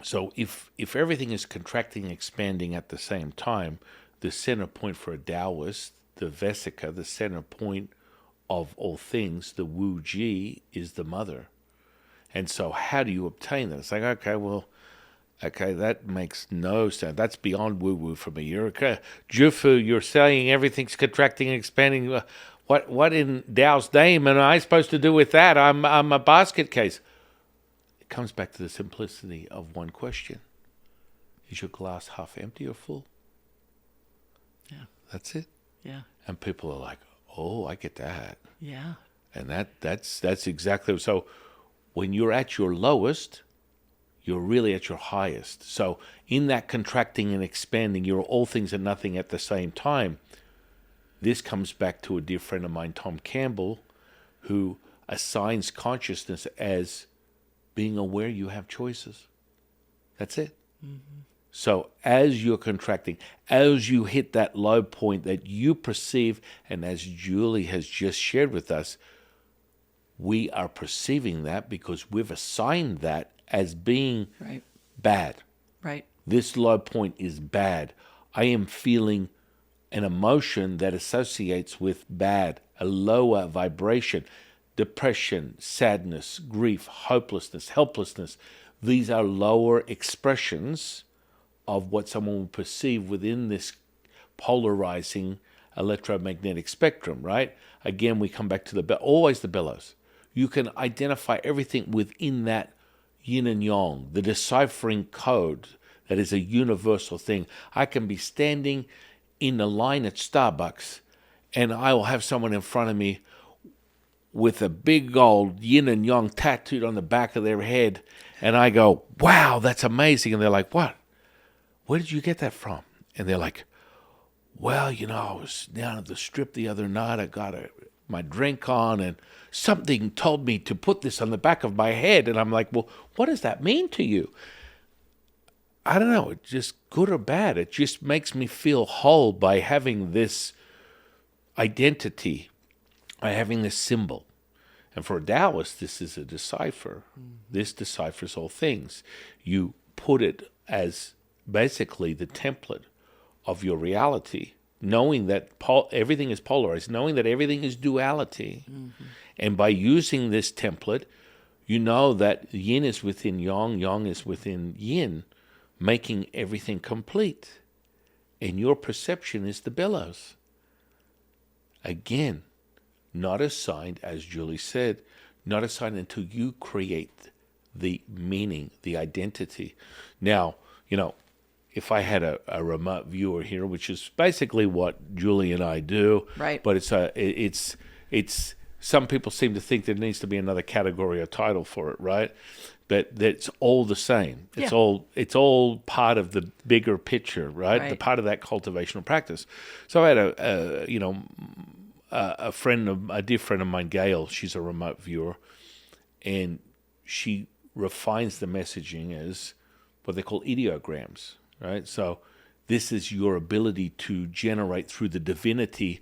So if everything is contracting and expanding at the same time, the center point for a Taoist, the Vesika, the center point of all things, the Wu Ji, is the mother. And so how do you obtain that? It's like, okay, that makes no sense. That's beyond woo-woo for me. You're Jufu, you're saying everything's contracting and expanding. What in Tao's name am I supposed to do with that? I'm a basket case. It comes back to the simplicity of one question. Is your glass half empty or full? Yeah. That's it. Yeah. And people are like, "Oh, I get that." Yeah. And that's exactly so. When you're at your lowest, you're really at your highest. So in that contracting and expanding, you're all things and nothing at the same time. This comes back to a dear friend of mine, Tom Campbell, who assigns consciousness as being aware you have choices. That's it. Mm-hmm. So as you're contracting, as you hit that low point that you perceive, and as Julie has just shared with us, we are perceiving that because we've assigned that as being bad. Right. This low point is bad. I am feeling an emotion that associates with bad, a lower vibration, depression, sadness, grief, hopelessness, helplessness. These are lower expressions of what someone will perceive within this polarizing electromagnetic spectrum, right? Again, we come back to always the bellows. You can identify everything within that yin and yang, the deciphering code that is a universal thing. I can be standing in a line at Starbucks and I will have someone in front of me with a big old yin and yang tattooed on the back of their head. And I go, "Wow, that's amazing." And they're like, "What? Where did you get that from?" And they're like, "Well, I was down at the strip the other night. I got my drink on and something told me to put this on the back of my head." And I'm like, "Well, what does that mean to you?" I don't know. It's just good or bad. It just makes me feel whole by having this identity, by having this symbol. And for a Taoist, this is a decipher. Mm-hmm. This deciphers all things. You put it as basically the template of your reality, knowing that everything is polarized, knowing that everything is duality. Mm-hmm. And by using this template, you know that yin is within yang, yang is within yin, making everything complete. And your perception is the bellows. Again, not assigned, as Julie said, not assigned until you create the meaning, the identity. Now, if I had a remote viewer here, which is basically what Julie and I do, right? But it's some people seem to think there needs to be another category or title for it, right? but that's all the same. It's all part of the bigger picture, right? The part of that cultivational practice. So I had a dear friend of mine, Gail. She's a remote viewer, and she refines the messaging as what they call ideograms, right? So this is your ability to generate through the divinity,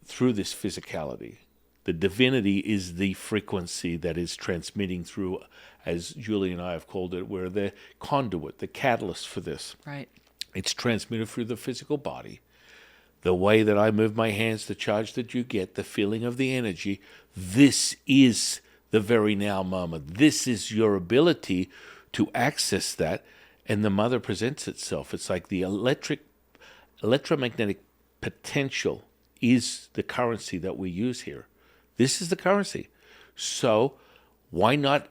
through this physicality. The divinity is the frequency that is transmitting through, as Julie and I have called it, we're the conduit, the catalyst for this. Right. It's transmitted through the physical body. The way that I move my hands, the charge that you get, the feeling of the energy, this is the very now moment. This is your ability to access that, and the mother presents itself. It's like the electromagnetic potential is the currency that we use here. This is the currency. So why not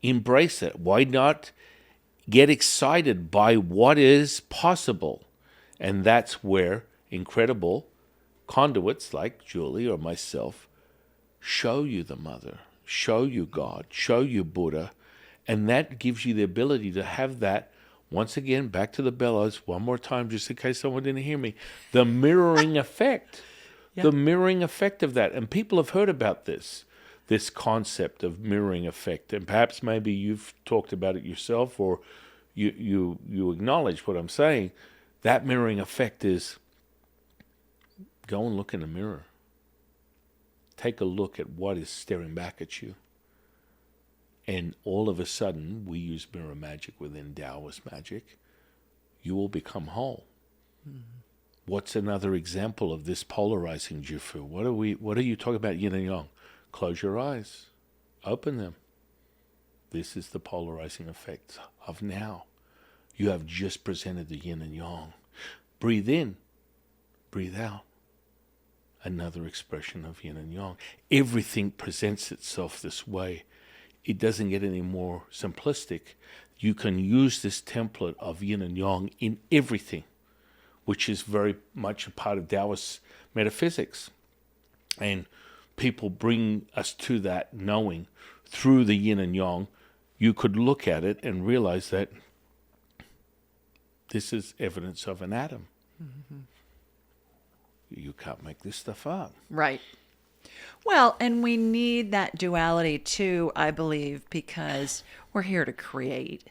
embrace it? Why not get excited by what is possible? And that's where incredible conduits like Julie or myself show you the mother, show you God, show you Buddha, and that gives you the ability to have that, once again, back to the bellows, one more time, just in case someone didn't hear me, the mirroring effect. Yep. The mirroring effect of that. And people have heard about this concept of mirroring effect. And perhaps maybe you've talked about it yourself, or you acknowledge what I'm saying. That mirroring effect is, go and look in the mirror. Take a look at what is staring back at you. And all of a sudden, we use mirror magic within Taoist magic. You will become whole. Mm-hmm. What's another example of this polarizing Jufu? What are you talking about, yin and yang? Close your eyes. Open them. This is the polarizing effect of now. You have just presented the yin and yang. Breathe in. Breathe out. Another expression of yin and yang. Everything presents itself this way. It doesn't get any more simplistic. You can use this template of yin and yang in everything, which is very much a part of Taoist metaphysics. And people bring us to that knowing through the yin and yang. You could look at it and realize that this is evidence of an atom. Mm-hmm. You can't make this stuff up. Right. Well, and we need that duality too, I believe, because we're here to create.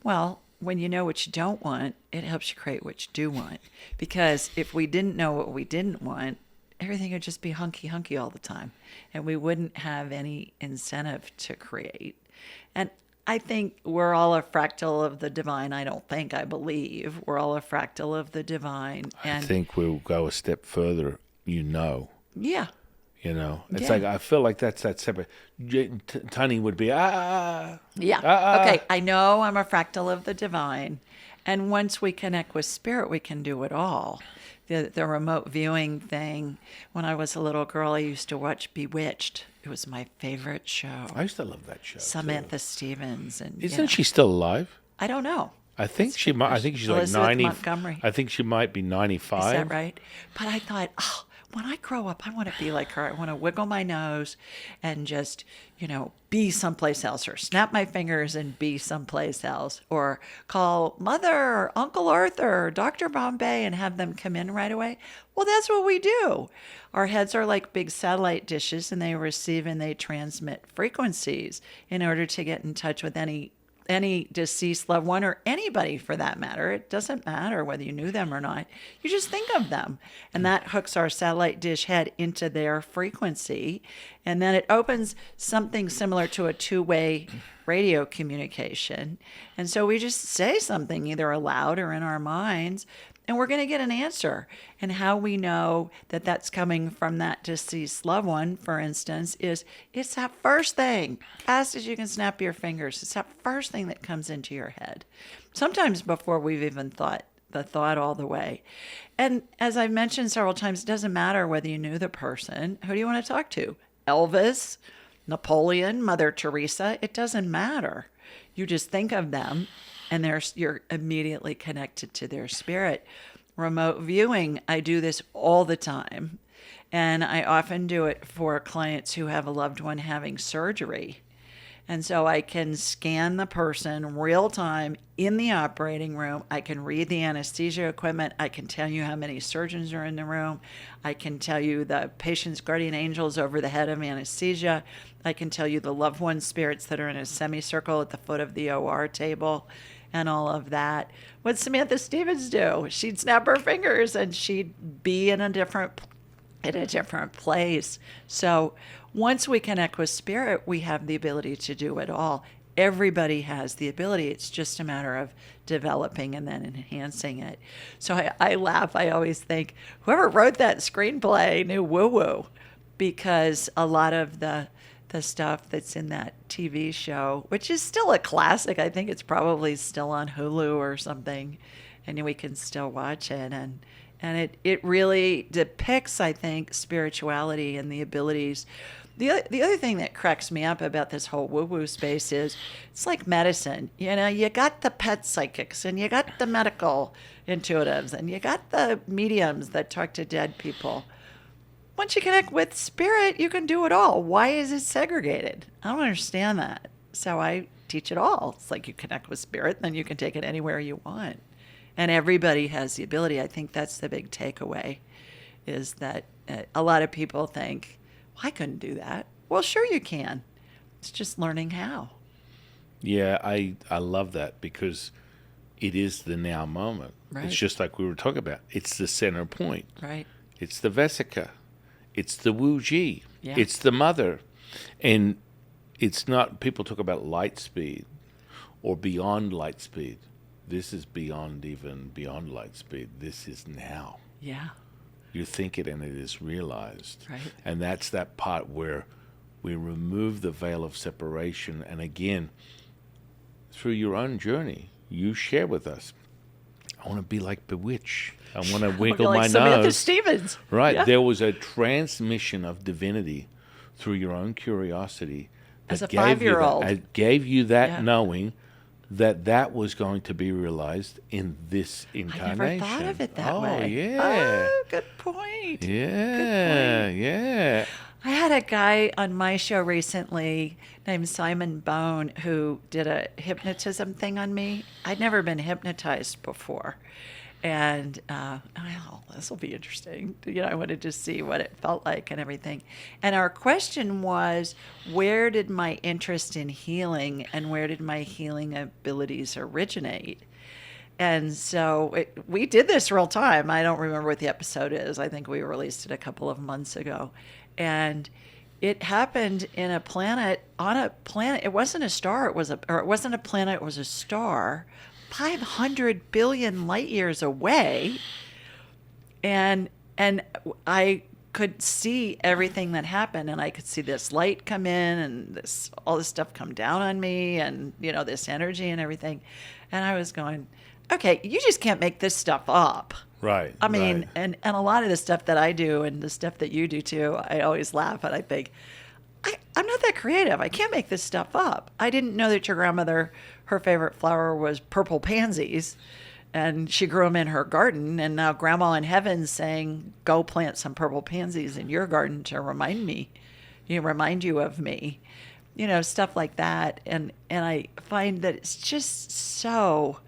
Well, when you know what you don't want, it helps you create what you do want. Because if we didn't know what we didn't want, everything would just be hunky all the time. And we wouldn't have any incentive to create. And I think we're all a fractal of the divine. I believe. We're all a fractal of the divine. And I think we'll go a step further, Yeah. It's like, I feel like that's that separate. Tony would be, Yeah. Okay, I know I'm a fractal of the divine. And once we connect with spirit, we can do it all. The remote viewing thing, when I was a little girl, I used to watch Bewitched. It was my favorite show. I used to love that show. Samantha Stevens. And Isn't she still alive? I don't know. I think she might. I think she's like Elizabeth 90. Montgomery. I think she might be 95. Is that right? But I thought, when I grow up, I want to be like her. I want to wiggle my nose and just, be someplace else, or snap my fingers and be someplace else, or call Mother or Uncle Arthur or Dr. Bombay and have them come in right away. Well, that's what we do. Our heads are like big satellite dishes, and they receive and they transmit frequencies in order to get in touch with any deceased loved one, or anybody for that matter. It doesn't matter whether you knew them or not. You just think of them. And that hooks our satellite dish head into their frequency. And then it opens something similar to a two-way radio communication. And so we just say something either aloud or in our minds, and we're going to get an answer. And how we know that that's coming from that deceased loved one, for instance, is it's that first thing, fast as you can snap your fingers. It's that first thing that comes into your head, sometimes before we've even thought the thought all the way. And as I've mentioned several times, it doesn't matter whether you knew the person. Who do you want to talk to? Elvis, Napoleon, Mother Teresa? It doesn't matter. You just think of them, and you're immediately connected to their spirit. Remote viewing, I do this all the time. And I often do it for clients who have a loved one having surgery. And so I can scan the person real time in the operating room. I can read the anesthesia equipment. I can tell you how many surgeons are in the room. I can tell you the patient's guardian angels over the head of anesthesia. I can tell you the loved one spirits that are in a semicircle at the foot of the OR table and all of that. What'd Samantha Stevens do? She'd snap her fingers and she'd be in a different place. So once we connect with spirit, we have the ability to do it all. Everybody has the ability. It's just a matter of developing and then enhancing it. So I laugh. I always think whoever wrote that screenplay knew woo-woo, because a lot of the stuff that's in that TV show, which is still a classic, I think it's probably still on Hulu or something, and we can still watch it. And it really depicts, I think, spirituality and the abilities. The other thing that cracks me up about this whole woo-woo space is it's like medicine. You know, you got the pet psychics and you got the medical intuitives and you got the mediums that talk to dead people. Once you connect with spirit, you can do it all. Why is it segregated? I don't understand that. So I teach it all. It's like you connect with spirit, then you can take it anywhere you want. And everybody has the ability. I think that's the big takeaway, is that a lot of people think, well, I couldn't do that. Well, sure you can. It's just learning how. Yeah, I love that, because it is the now moment. Right. It's just like we were talking about. It's the center point. Right. It's the Vesica. It's the Wu-Ji. Yeah. It's the mother. And it's not, people talk about light speed or beyond light speed. This is beyond light speed. This is now. Yeah. You think it and it is realized. Right. And that's that part where we remove the veil of separation. And again, through your own journey, you share with us, I want to be like Bewitched. I want to wiggle like my Samantha nose. Stevens. Right. Yeah. There was a transmission of divinity through your own curiosity. As a gave you that- 5-year-old. It gave you that Yeah. knowing that was going to be realized in this I incarnation. never thought of it that way. Oh, yeah. Oh, good point. Yeah, yeah. I had a guy on my show recently named Simon Bone who did a hypnotism thing on me. I'd never been hypnotized before. And this will be interesting. You know, I wanted to see what it felt like and everything. And our question was, where did my interest in healing and where did my healing abilities originate? And so we did this real time. I don't remember what the episode is. I think we released it a couple of months ago. And it happened on a planet. It wasn't a star. It wasn't a planet. It was a star, 500 billion light years away. And I could see everything that happened, and I could see this light come in and all this stuff come down on me, and this energy and everything. And I was going, okay, you just can't make this stuff up. Right. I mean, right. and a lot of the stuff that I do and the stuff that you do too, I always laugh and I think, I'm not that creative. I can't make this stuff up. I didn't know that your grandmother, her favorite flower was purple pansies, and she grew them in her garden. And now Grandma in Heaven's saying, go plant some purple pansies in your garden to remind you of me, stuff like that. And I find that it's just so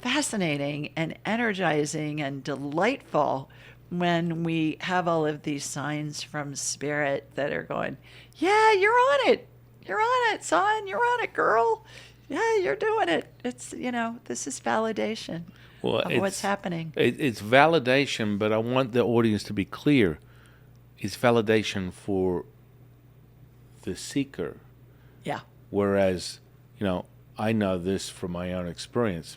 fascinating and energizing and delightful when we have all of these signs from spirit that are going, yeah, you're on it, son, you're on it, girl, yeah, you're doing it. It's this is validation of what's happening. It's validation, but I want the audience to be clear. It's validation for the seeker. Yeah. Whereas I know this from my own experience.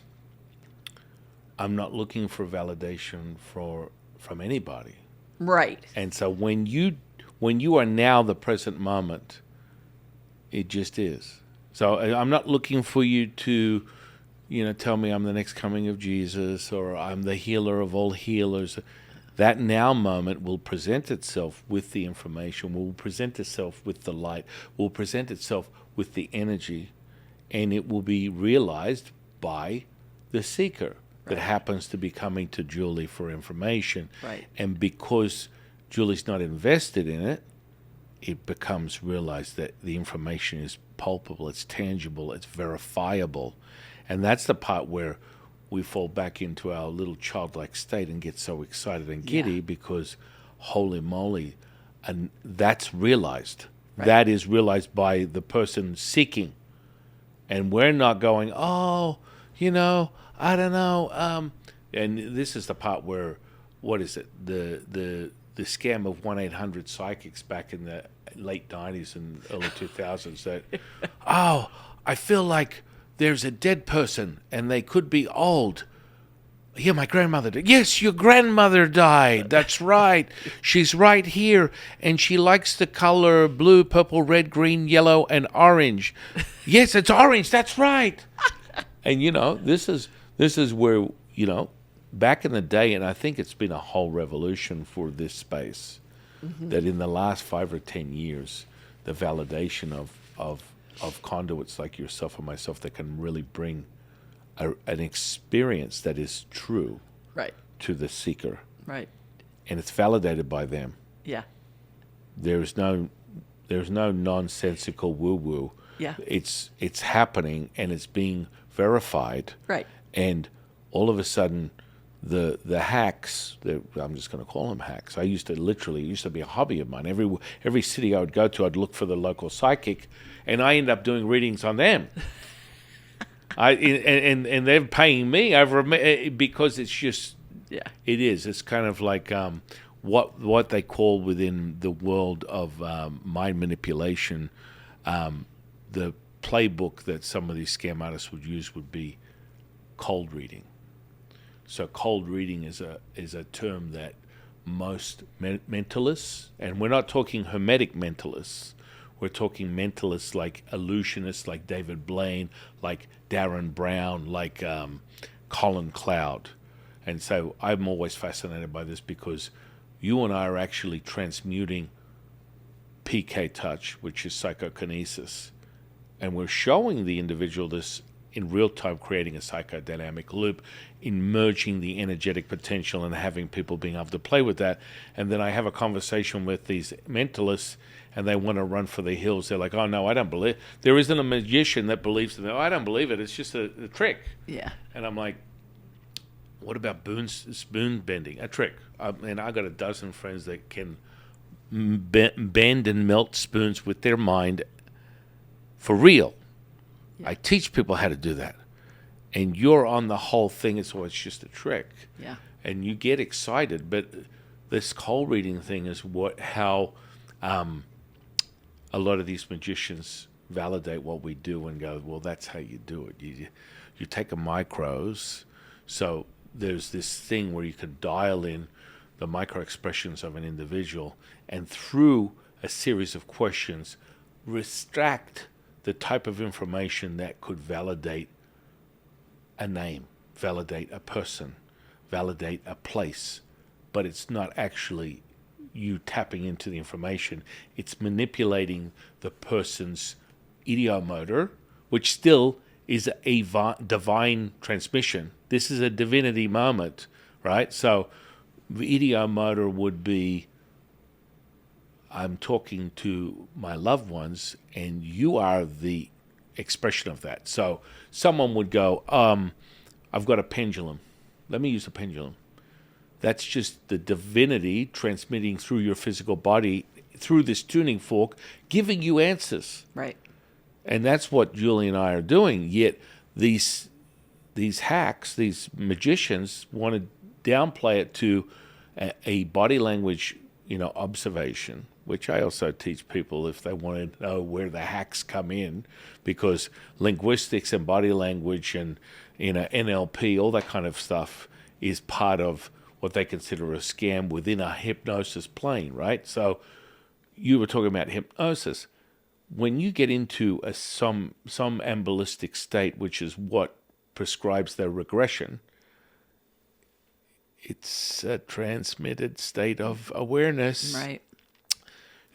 I'm not looking for validation from anybody. Right. And so when you are now the present moment, it just is. So I'm not looking for you to, tell me I'm the next coming of Jesus or I'm the healer of all healers. That now moment will present itself with the information, will present itself with the light, will present itself with the energy, and it will be realized by the seeker. That happens to be coming to Julie for information. Right. And because Julie's not invested in it, it becomes realized that the information is palpable, it's tangible, it's verifiable. And that's the part where we fall back into our little childlike state and get so excited and giddy because, holy moly, and that's realized. Right. That is realized by the person seeking. And we're not going, oh, I don't know. And this is the part where, what is it? The scam of 1-800-Psychics back in the late 90s and early 2000s that, oh, I feel like there's a dead person and they could be old. Yeah, my grandmother died. Yes, your grandmother died. That's right. She's right here, and she likes the color blue, purple, red, green, yellow, and orange. Yes, it's orange. That's right. And this is where back in the day, and I think it's been a whole revolution for this space. Mm-hmm. That in the last 5 or 10 years, the validation of conduits like yourself and myself that can really bring an experience that is true to the seeker. Right. And it's validated by them. Yeah. There's no nonsensical woo-woo. Yeah. It's happening and it's being verified. Right. And all of a sudden the hacks, I'm just going to call them hacks. It used to be a hobby of mine. Every city I would go to, I'd look for the local psychic, and I end up doing readings on them. And they're paying me over because it's just it is. It's kind of like what they call within the world of mind manipulation. The playbook that some of these scam artists would use would be cold reading. So cold reading is a term that most mentalists, and we're not talking hermetic mentalists. We're talking mentalists like illusionists, like David Blaine, like Darren Brown, like Colin Cloud. And so I'm always fascinated by this because you and I are actually transmuting PK touch, which is psychokinesis. And we're showing the individual this in real time, creating a psychodynamic loop, emerging the energetic potential and having people being able to play with that. And then I have a conversation with these mentalists and they want to run for the hills. They're like, oh, no, I don't believe. There isn't a magician that believes in that. Oh, I don't believe it. It's just a trick. Yeah. And I'm like, what about spoon bending? A trick. And I got a dozen friends that can bend and melt spoons with their mind for real. Yeah. I teach people how to do that. And you're on the whole thing. It's just a trick. Yeah. And you get excited. But this cold reading thing is how a lot of these magicians validate what we do and go, well, that's how you do it. You take a micros. So there's this thing where you can dial in the micro expressions of an individual and through a series of questions extract the type of information that could validate a name, validate a person, validate a place. But it's not actually you tapping into the information. It's manipulating the person's ideomotor, which still is a divine transmission. This is a divinity moment, right? So the ideomotor would be, I'm talking to my loved ones, and you are the expression of that. So someone would go, I've got a pendulum. Let me use a pendulum. That's just the divinity transmitting through your physical body, through this tuning fork, giving you answers. Right. And that's what Julie and I are doing. Yet these hacks, these magicians, want to downplay it to a body language, observation, which I also teach people if they want to know where the hacks come in, because linguistics and body language and NLP, all that kind of stuff is part of what they consider a scam within a hypnosis plane, right? So you were talking about hypnosis. When you get into some ambalistic state, which is what prescribes their regression, it's a transmitted state of awareness. Right.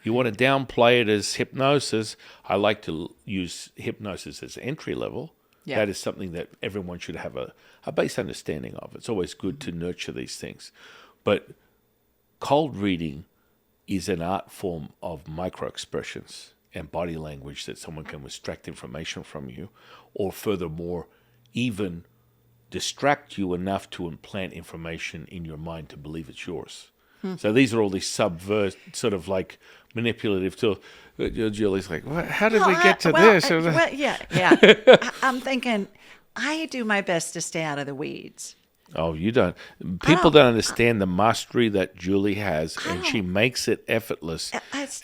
You want to downplay it as hypnosis. I like to use hypnosis as entry level. Yeah. That is something that everyone should have a base understanding of. It's always good to nurture these things. But cold reading is an art form of micro expressions and body language that someone can extract information from you, or furthermore, even distract you enough to implant information in your mind to believe it's yours. So these are all these sort of like manipulative tools. Julie's like, what? How did we get to this? Yeah. I'm thinking, I do my best to stay out of the weeds. Oh, you don't. People don't understand the mastery that Julie has, and she makes it effortless,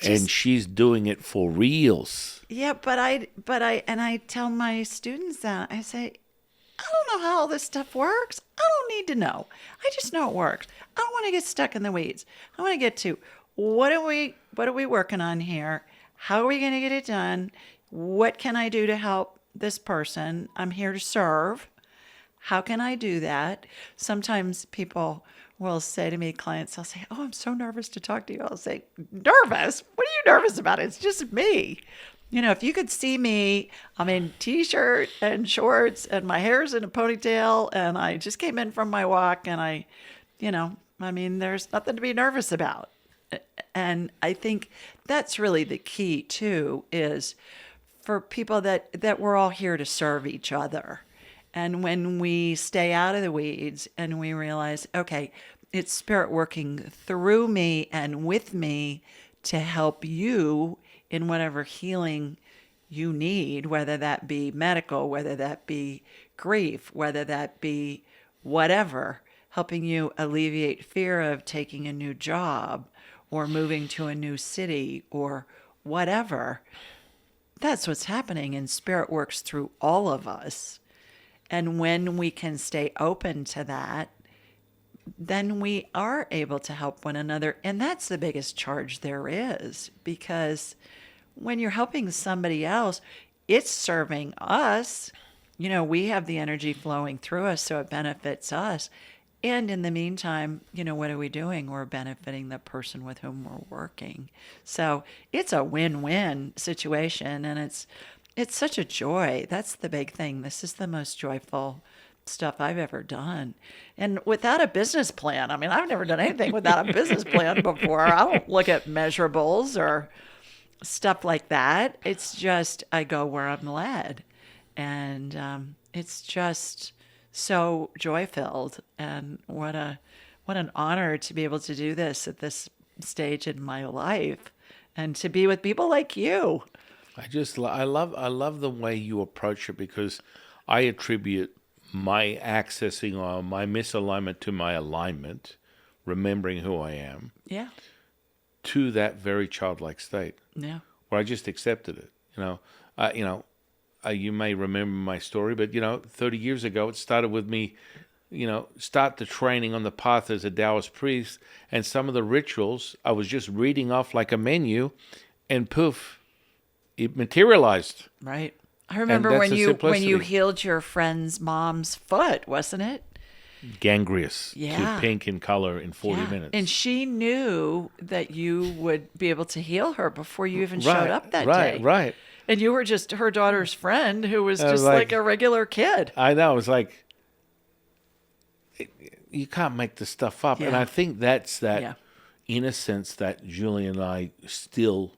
and she's doing it for reals. Yeah, but I tell my students that I say, I don't know how all this stuff works. I don't need to know. I just know it works. I don't want to get stuck in the weeds. I want to get to what are we working on here? How are we going to get it done? What can I do to help this person? I'm here to serve. How can I do that? Sometimes people will say to me, clients, they'll say, oh, I'm so nervous to talk to you. I'll say, nervous? What are you nervous about? It's just me. You know, if you could see me, I'm in t-shirt and shorts and my hair's in a ponytail and I just came in from my walk and there's nothing to be nervous about. And I think that's really the key too, is for people that we're all here to serve each other. And when we stay out of the weeds and we realize, okay, it's spirit working through me and with me to help you in whatever healing you need, whether that be medical, whether that be grief, whether that be whatever, helping you alleviate fear of taking a new job or moving to a new city or whatever. That's what's happening, and spirit works through all of us. And when we can stay open to that, then we are able to help one another. And that's the biggest charge there is, because when you're helping somebody else, it's serving us. You know, we have the energy flowing through us, so it benefits us. And in the meantime, what are we doing? We're benefiting the person with whom we're working. So it's a win-win situation, and it's such a joy. That's the big thing. This is the most joyful stuff I've ever done. And without a business plan. I mean, I've never done anything without a business plan before. I don't look at measurables or stuff like that. It's just I go where I'm led. And it's just so joy-filled. And what an honor to be able to do this at this stage in my life and to be with people like you. I love the way you approach it, because I attribute my accessing or my misalignment to my alignment, remembering who I am, to that very childlike state, where I just accepted it. You may remember my story, but 30 years ago, it started with me, start the training on the path as a Taoist priest, and some of the rituals I was just reading off like a menu, and poof, it materialized. Right. I remember when you healed your friend's mom's foot, wasn't it? Gangrenous to pink in color in 40 minutes. And she knew that you would be able to heal her before you even showed up that day. Right. And you were just her daughter's friend who was just like a regular kid. I know. It was like, you can't make this stuff up. Yeah. And I think that's that innocence that Julie and I still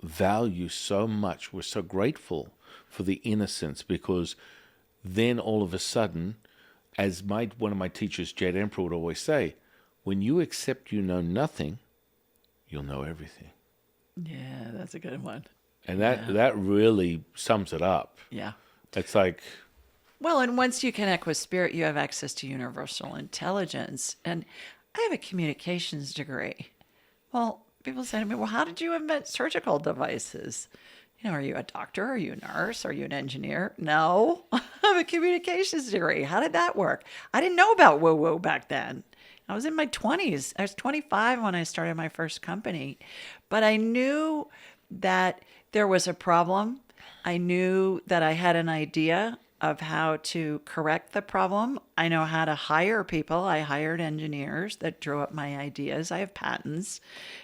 value so much. We're so grateful for the innocence, because then all of a sudden, as one of my teachers, Jade Emperor, would always say, when you accept you know nothing, you'll know everything. Yeah, that's a good one. And that really sums it up. Yeah. It's like... Well, and once you connect with spirit, you have access to universal intelligence. And I have a communications degree. Well, people say to me, well, how did you invent surgical devices? Are you a doctor? Are you a nurse? Are you an engineer? No, I have a communications degree. How did that work? I didn't know about woo-woo back then. I was in my 20s. I was 25 when I started my first company. But I knew that there was a problem. I knew that I had an idea of how to correct the problem. I know how to hire people. I hired engineers that drew up my ideas. I have patents.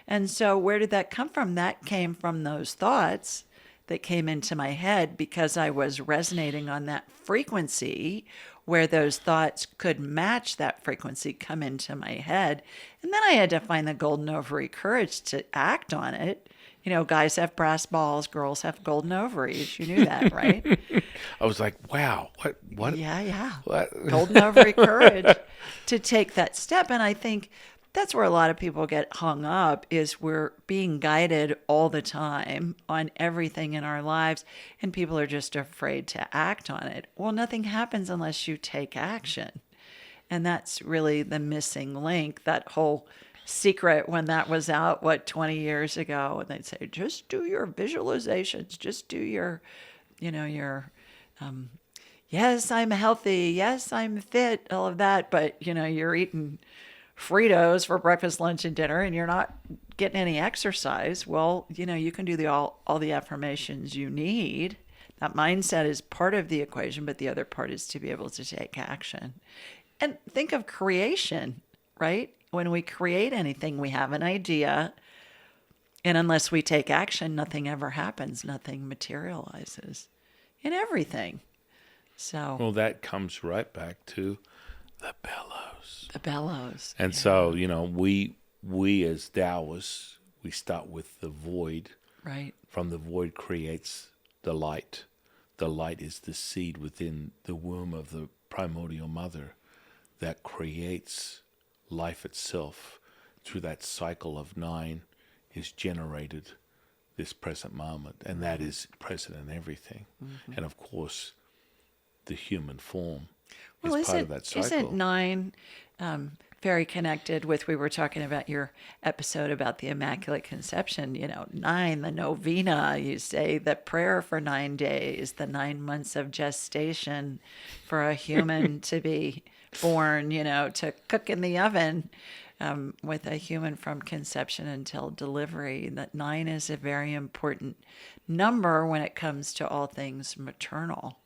And so where did that come from? That came from those thoughts that came into my head because I was resonating on that frequency where those thoughts could match that frequency come into my head. And then I had to find the golden ovary courage to act on it. You know, guys have brass balls, girls have golden ovaries. You knew that, right? I was like, wow, what? Yeah. What? Golden ovary courage to take that step. And I think that's where a lot of people get hung up, is we're being guided all the time on everything in our lives, and people are just afraid to act on it. Well, nothing happens unless you take action. And that's really the missing link. That whole secret, when that was out, 20 years ago, and they'd say, just do your visualizations, just do your, yes, I'm healthy, yes, I'm fit, all of that, but, you're eating Fritos for breakfast, lunch, and dinner, and you're not getting any exercise. Well, you can do all the affirmations you need. That mindset is part of the equation, but the other part is to be able to take action. And think of creation, right? When we create anything, we have an idea, and unless we take action, nothing ever happens. Nothing materializes in everything. So, Well, that comes right back to the bellows. The bellows. And so, we as Taoists, we start with the void. Right. From the void creates the light. The light is the seed within the womb of the primordial mother that creates life itself. Through that cycle of 9 is generated this present moment, and that is present in everything. Mm-hmm. And of course, the human form is part of that cycle. Isn't 9 very connected with, we were talking about your episode about the Immaculate Conception, 9, the novena, you say, the prayer for 9 days, the 9 months of gestation for a human to be born, to cook in the oven with a human from conception until delivery. That 9 is a very important number when it comes to all things maternal.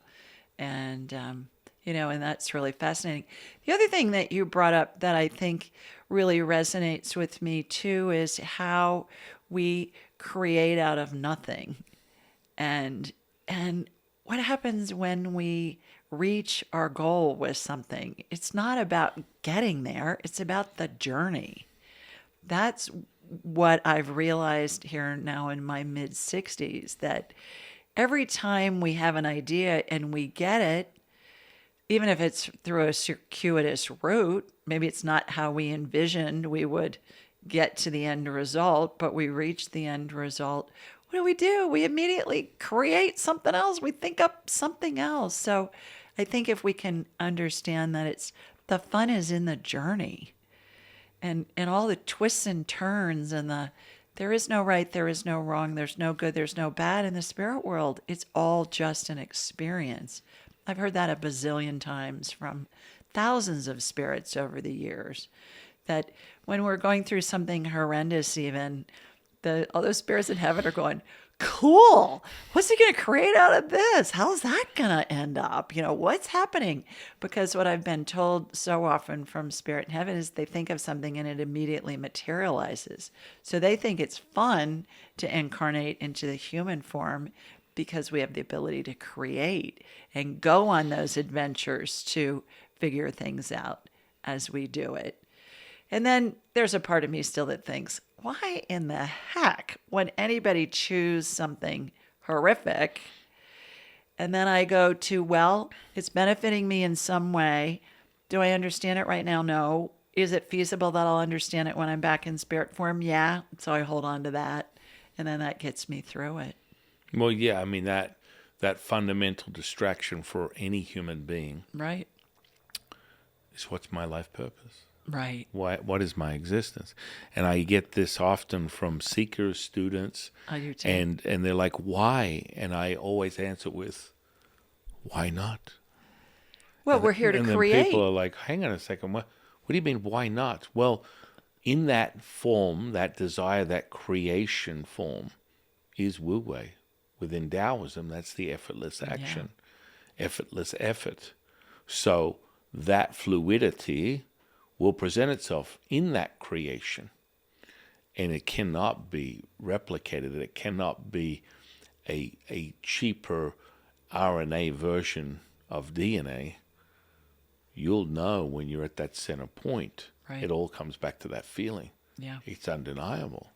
And, and that's really fascinating. The other thing that you brought up that I think really resonates with me too is how we create out of nothing. And what happens when we reach our goal with something? It's not about getting there, it's about the journey. That's what I've realized here now in my mid-60s, that every time we have an idea and we get it, even if it's through a circuitous route, maybe it's not how we envisioned we would get to the end result, but we reach the end result. What do? We immediately create something else. We think up something else. So I think if we can understand that the fun is in the journey, and all the twists and turns, and there is no right, there is no wrong, there's no good, there's no bad in the spirit world. It's all just an experience. I've heard that a bazillion times from thousands of spirits over the years, that when we're going through something horrendous, even, all those spirits in heaven are going, cool, what's he going to create out of this? How's that going to end up? What's happening? Because what I've been told so often from spirit in heaven is they think of something and it immediately materializes. So they think it's fun to incarnate into the human form because we have the ability to create and go on those adventures to figure things out as we do it. And then there's a part of me still that thinks, why in the heck would anybody choose something horrific? And then I go to, well, it's benefiting me in some way. Do I understand it right now? No. Is it feasible that I'll understand it when I'm back in spirit form? Yeah. So I hold on to that. And then that gets me through it. Well, yeah, I mean, that fundamental distraction for any human being, right, is what's my life purpose? Right. What is my existence? And I get this often from seekers, students. I do too. And they're like, why? And I always answer with, why not? Well, we're here to create. And people are like, hang on a second, what do you mean, why not? Well, in that form, that desire, that creation form, is Wu Wei. Within Taoism, that's the effortless action, effortless effort. So that fluidity will present itself in that creation, and it cannot be replicated. It cannot be a cheaper RNA version of DNA. you'll know when you're at that center point. Right. It all comes back to that feeling. Yeah. It's undeniable.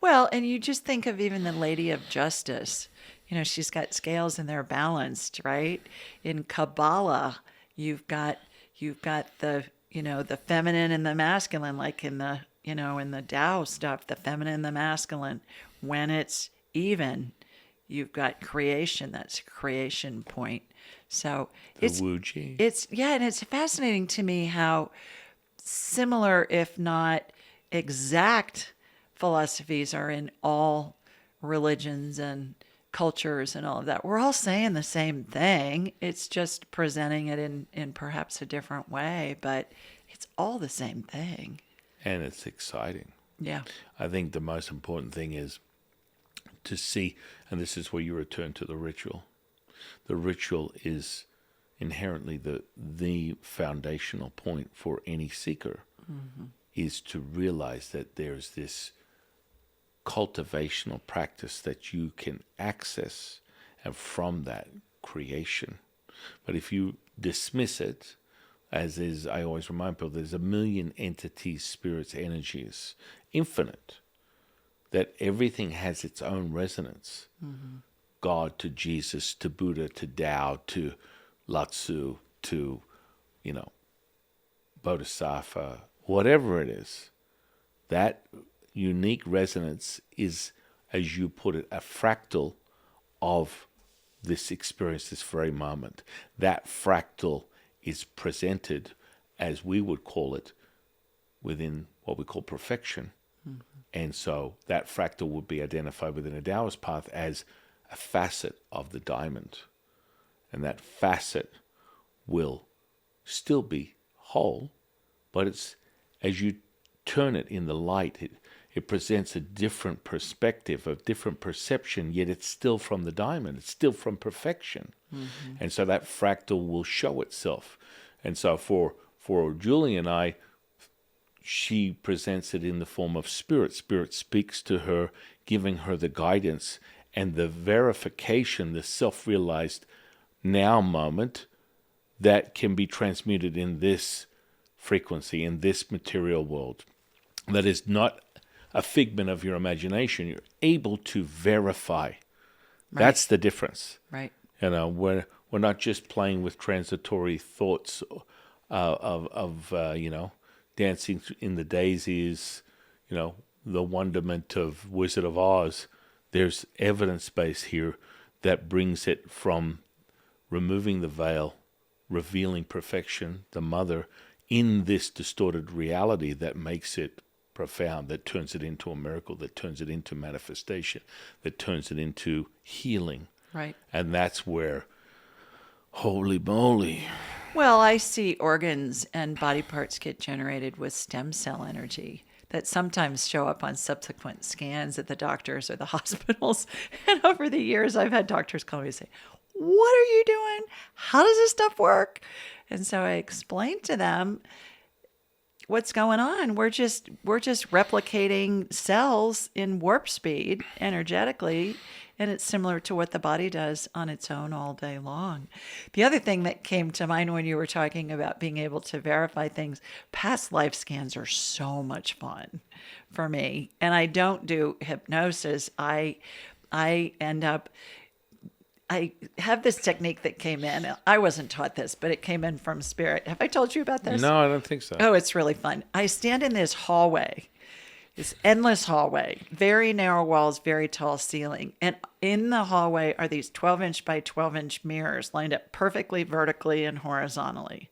Well, and you just think of even the Lady of Justice. You know, she's got scales and they're balanced, right? In Kabbalah, you've got the, you know, the feminine and the masculine, like in the, you know, in the Tao stuff, the feminine and the masculine. When it's even, you've got creation. That's a creation point. So The Wuji. and it's fascinating to me how similar, if not exact, philosophies are in all religions and cultures and all of that. We're all saying the same thing. It's just presenting it in perhaps a different way, but it's all the same thing. And it's exciting. Yeah. I think the most important thing is to see, and this is where you return to the ritual. The ritual is inherently the foundational point for any seeker, is to realize that there's this cultivational practice that you can access, and from that, creation. But if you dismiss it, as is, I always remind people, there's a million entities, spirits, energies, infinite, that everything has its own resonance. God to Jesus, to Buddha, to Tao, to Lao Tzu, to, you know, Bodhisattva, whatever it is, that unique resonance is, as you put it, a fractal of this experience, this very moment. That fractal is presented, as we would call it, within what we call perfection. And so that fractal would be identified within a Taoist path as a facet of the diamond. And that facet will still be whole, but it's, as you turn it in the light, it presents a different perspective, a different perception, yet it's still from the diamond. It's still from perfection. And so that fractal will show itself. And so for Julie and I, she presents it in the form of spirit. Spirit speaks to her, giving her the guidance and the verification, the self-realized now moment that can be transmuted in this frequency, in this material world. That is not a figment of your imagination. You're able to verify. Right. That's the difference. Right. You know, we're not just playing with transitory thoughts of you know, dancing in the daisies, you know, the wonderment of Wizard of Oz. There's evidence base here that brings it from removing the veil, revealing perfection, the mother, in this distorted reality that makes it profound, that turns it into a miracle, that turns it into manifestation, that turns it into healing. Right. And that's where, holy moly. Well, I see organs and body parts get generated with stem cell energy that sometimes show up on subsequent scans at the doctors or the hospitals. And over the years, I've had doctors call me and say, "What are you doing? How does this stuff work?" And so I explained to them what's going on. We're just replicating cells in warp speed energetically, and it's similar to what the body does on its own all day long. The other thing that came to mind when you were talking about being able to verify things, past life scans are so much fun for me. And I don't do hypnosis. I end up, I have this technique that came in. I wasn't taught this, but it came in from spirit. Have I told you about this? No, I don't think so. Oh, it's really fun. I stand in this hallway, this endless hallway, very narrow walls, very tall ceiling. And in the hallway are these 12-inch by 12-inch mirrors lined up perfectly vertically and horizontally.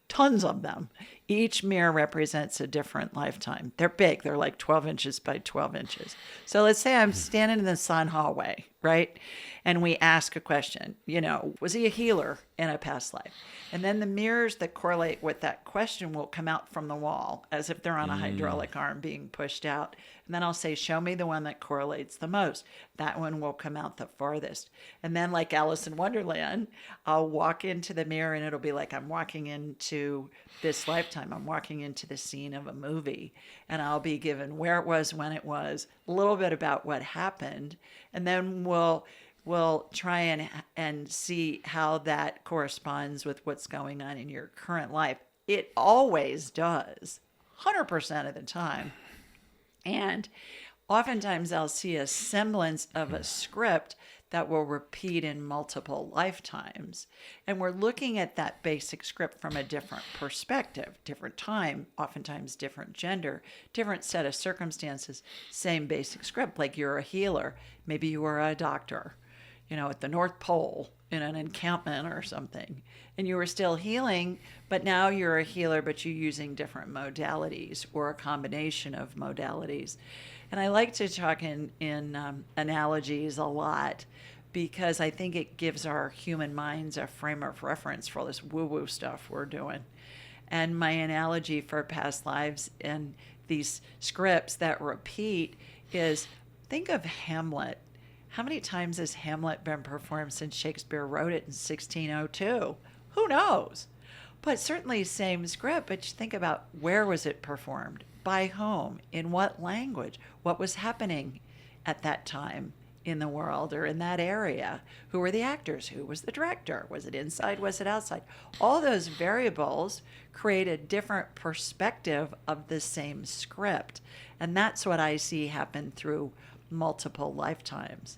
Tons of them. Each mirror represents a different lifetime. They're big. They're like 12 inches by 12 inches. So let's say I'm standing in the sun hallway, right? And we ask a question, you know, was he a healer in a past life? And then the mirrors that correlate with that question will come out from the wall as if they're on a hydraulic arm being pushed out. And then I'll say, show me the one that correlates the most. That one will come out the farthest. And then like Alice in Wonderland, I'll walk into the mirror and it'll be like I'm walking into this lifetime. I'm walking into the scene of a movie, and I'll be given where it was, when it was, a little bit about what happened. And then we'll will try and see how that corresponds with what's going on in your current life. It always does, 100% of the time. And oftentimes I'll see a semblance of a script that will repeat in multiple lifetimes. And we're looking at that basic script from a different perspective, different time, oftentimes different gender, different set of circumstances, same basic script. Like you're a healer, maybe you were a doctor, at the North Pole in an encampment or something, and you were still healing, but now you're a healer, but you're using different modalities or a combination of modalities. And I like to talk in analogies a lot because I think it gives our human minds a frame of reference for all this woo-woo stuff we're doing. And my analogy for past lives and these scripts that repeat is, think of Hamlet. How many times has Hamlet been performed since Shakespeare wrote it in 1602? Who knows? But certainly same script, but you think about, where was it performed? By whom? In what language? What was happening at that time in the world or in that area? Who were the actors? Who was the director? Was it inside? Was it outside? All those variables create a different perspective of the same script. And that's what I see happen through multiple lifetimes.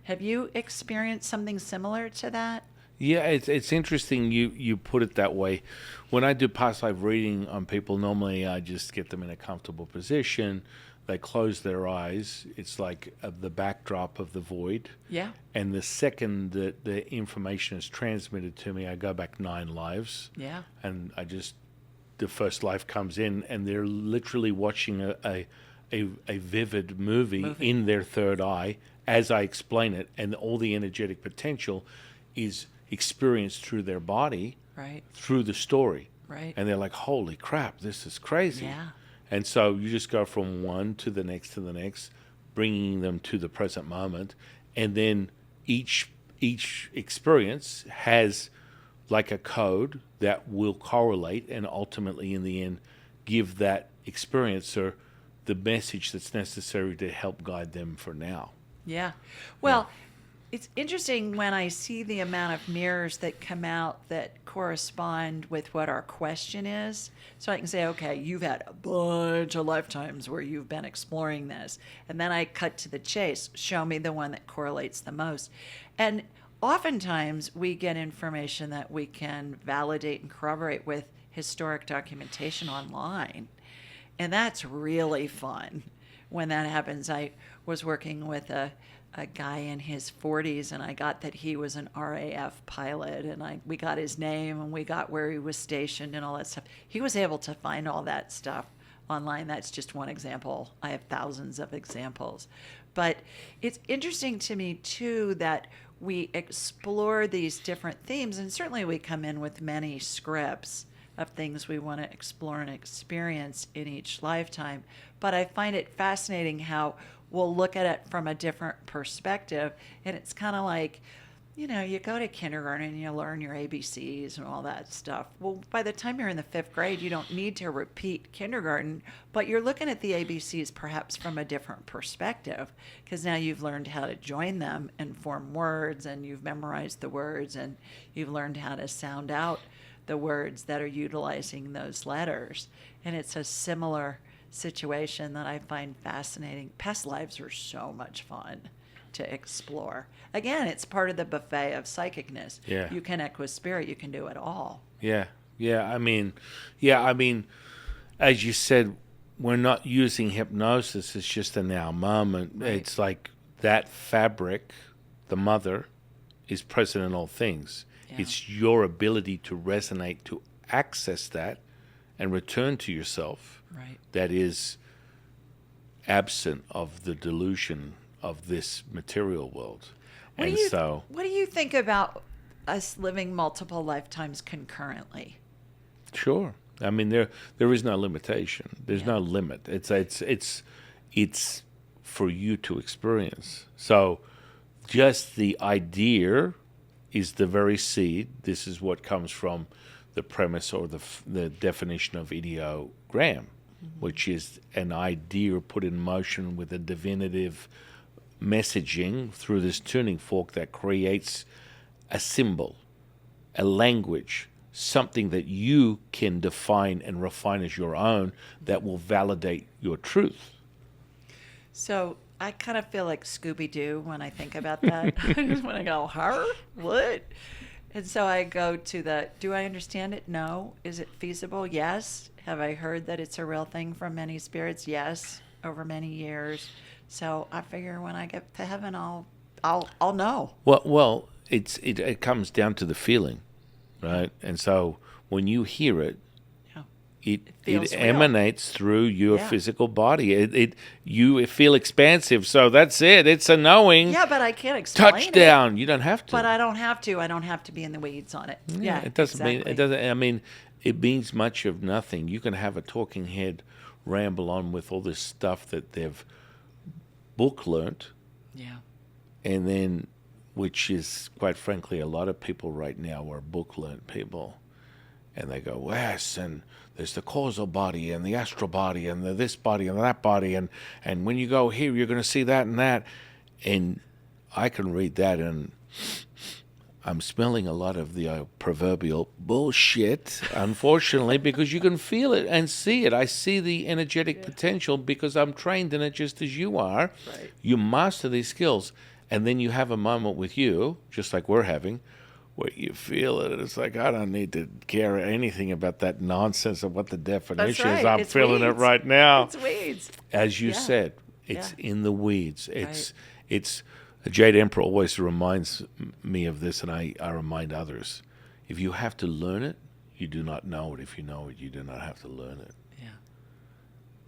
Have you experienced something similar to that? Yeah, it's interesting you put it that way. When I do past life reading on people, normally I just get them in a comfortable position. They close their eyes. It's like the backdrop of the void. Yeah. And the second that the information is transmitted to me, I go back 9 lives. Yeah. And the first life comes in, and they're literally watching a vivid movie in their third eye as I explain it, and all the energetic potential is experienced through their body, right, through the story, right, and they're like, holy crap, this is crazy. Yeah. And so you just go from one to the next, bringing them to the present moment, and then each experience has like a code that will correlate and ultimately in the end give that experiencer the message that's necessary to help guide them for now. Yeah. Well, it's interesting when I see the amount of mirrors that come out that correspond with what our question is. So I can say, okay, you've had a bunch of lifetimes where you've been exploring this. And then I cut to the chase. Show me the one that correlates the most. And oftentimes we get information that we can validate and corroborate with historic documentation online. And that's really fun when that happens. I was working with a guy in his 40s, and I got that he was an RAF pilot, and we got his name, and we got where he was stationed and all that stuff. He was able to find all that stuff online. That's just one example. I have thousands of examples. But it's interesting to me, too, that we explore these different themes, and certainly we come in with many scripts of things we want to explore and experience in each lifetime. But I find it fascinating how we'll look at it from a different perspective. And it's kind of like, you go to kindergarten and you learn your ABCs and all that stuff. Well, by the time you're in the 5th grade, you don't need to repeat kindergarten, but you're looking at the ABCs perhaps from a different perspective, because now you've learned how to join them and form words, and you've memorized the words, and you've learned how to sound out the words that are utilizing those letters. And it's a similar situation that I find fascinating. Past lives are so much fun to explore. Again, it's part of the buffet of psychicness. Yeah. You connect with spirit, you can do it all. Yeah. I mean, as you said, we're not using hypnosis. It's just a now moment. Right. It's like that fabric, the mother, is present in all things. Yeah. It's your ability to resonate, to access that and return to yourself. Right. That is absent of the delusion of this material world. What do you think about us living multiple lifetimes concurrently? Sure. I mean, there is no limitation. There's no limit. It's for you to experience. So just the idea is the very seed. This is what comes from the premise or the definition of ideogram, which is an idea put in motion with a divinative messaging through this tuning fork that creates a symbol, a language, something that you can define and refine as your own that will validate your truth. So I kind of feel like Scooby Doo when I think about that. I just want to go, her? What? And so I go to the, do I understand it? No. Is it feasible? Yes. Have I heard that it's a real thing from many spirits? Yes. Over many years. So I figure when I get to heaven, I'll know. Well, it comes down to the feeling, right? And so when you hear it, Yeah. it feels real. emanates through your Yeah. physical body. You feel expansive. So that's it. It's a knowing. Yeah, but I can't explain Touchdown. it. You don't have to. But I don't have to. I don't have to be in the weeds on it. Yeah, It doesn't mean exactly. it doesn't. I mean, it means much of nothing. You can have a talking head ramble on with all this stuff that they've book learnt, Yeah. and then, which is quite frankly, a lot of people right now are book learnt people, and they go, yes, and there's the causal body and the astral body and the this body and that body, and when you go here, you're going to see that and that, and I can read that and I'm smelling a lot of the proverbial bullshit, unfortunately, because you can feel it and see it. I see the energetic potential because I'm trained in it just as you are. Right. You master these skills, and then you have a moment with you, just like we're having, where you feel it. And it's like, I don't need to care anything about that nonsense of what the definition is. right. I'm It's feeling it weeds. right now. It's weeds. As you Yeah. said, it's Yeah. in the weeds. It's Jade Emperor always reminds me of this, and I remind others. If you have to learn it, you do not know it. If you know it, you do not have to learn it. Yeah.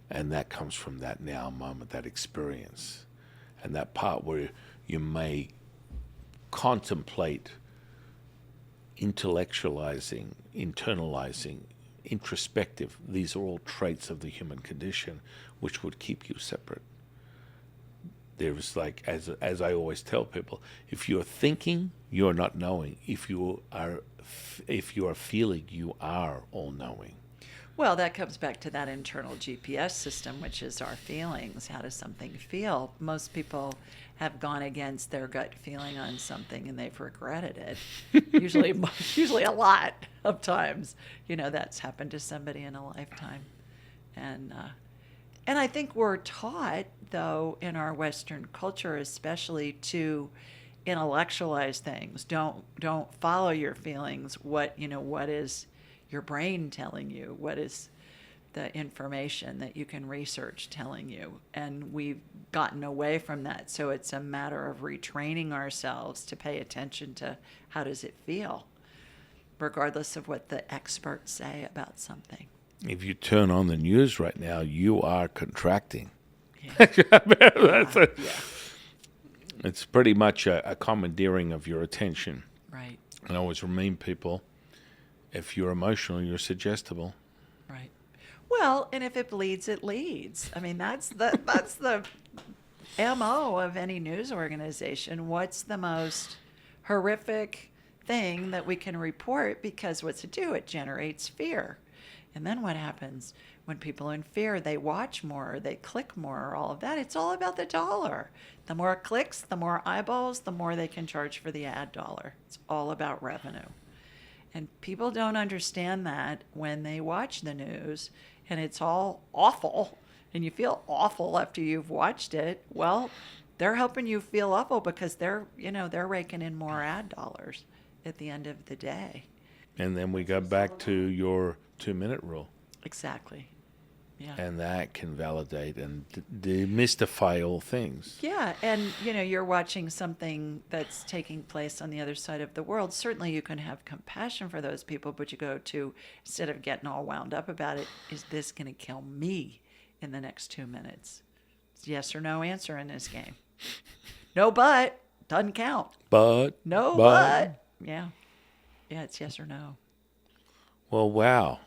And that comes from that now moment, that experience, and that part where you may contemplate intellectualizing, internalizing, introspective. These are all traits of the human condition which would keep you separate. There's like, as I always tell people, if you're thinking, you're not knowing. If you are feeling, you are all knowing. Well, that comes back to that internal GPS system, which is our feelings. How does something feel? Most people have gone against their gut feeling on something and they've regretted it. usually a lot of times. That's happened to somebody in a lifetime. And I think we're taught, though, in our Western culture, especially to intellectualize things. Don't follow your feelings. What is your brain telling you? What is the information that you can research telling you? And we've gotten away from that. So it's a matter of retraining ourselves to pay attention to how does it feel, regardless of what the experts say about something. If you turn on the news right now, you are contracting. Yeah. It's pretty much a commandeering of your attention. Right. And I always remind people, if you're emotional, you're suggestible. Right. Well, and if it bleeds, it leads. I mean, that's the MO of any news organization. What's the most horrific thing that we can report? Because what's it do? It generates fear. And then what happens when people are in fear? They watch more, they click more, all of that. It's all about the dollar. The more clicks, the more eyeballs, the more they can charge for the ad dollar. It's all about revenue. And people don't understand that when they watch the news and it's all awful and you feel awful after you've watched it. Well, they're helping you feel awful because they're raking in more ad dollars at the end of the day. And then we got back to your 2-minute rule. Exactly. Yeah. And that can validate and demystify all things. Yeah, and you're watching something that's taking place on the other side of the world. Certainly you can have compassion for those people, but you go to, instead of getting all wound up about it, is this going to kill me in the next 2 minutes? It's yes or no answer in this game. No but, doesn't count. But. No but. Yeah. Yeah, it's yes or no. Well, wow.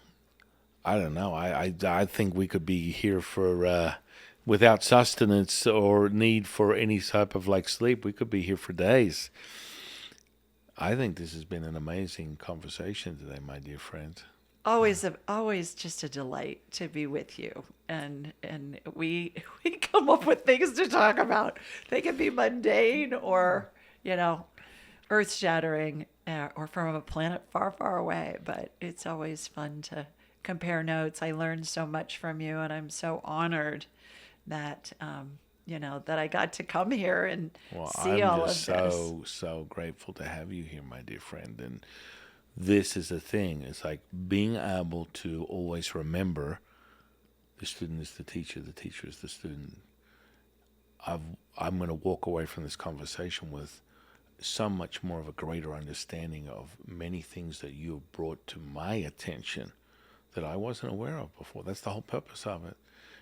I don't know. I think we could be here for, without sustenance or need for any type of sleep, we could be here for days. I think this has been an amazing conversation today, my dear friend. always just a delight to be with you. And we we come up with things to talk about. They can be mundane or, you know, earth-shattering, or from a planet far, far away. But it's always fun to compare notes. I learned so much from you, and I'm so honored that that I got to come here and Well, see I'm all just of this. so grateful to have you here, my dear friend. And this is the thing. It's like being able to always remember the student is the teacher is the student. I'm going to walk away from this conversation with so much more of a greater understanding of many things that you have brought to my attention that I wasn't aware of before. That's the whole purpose of it.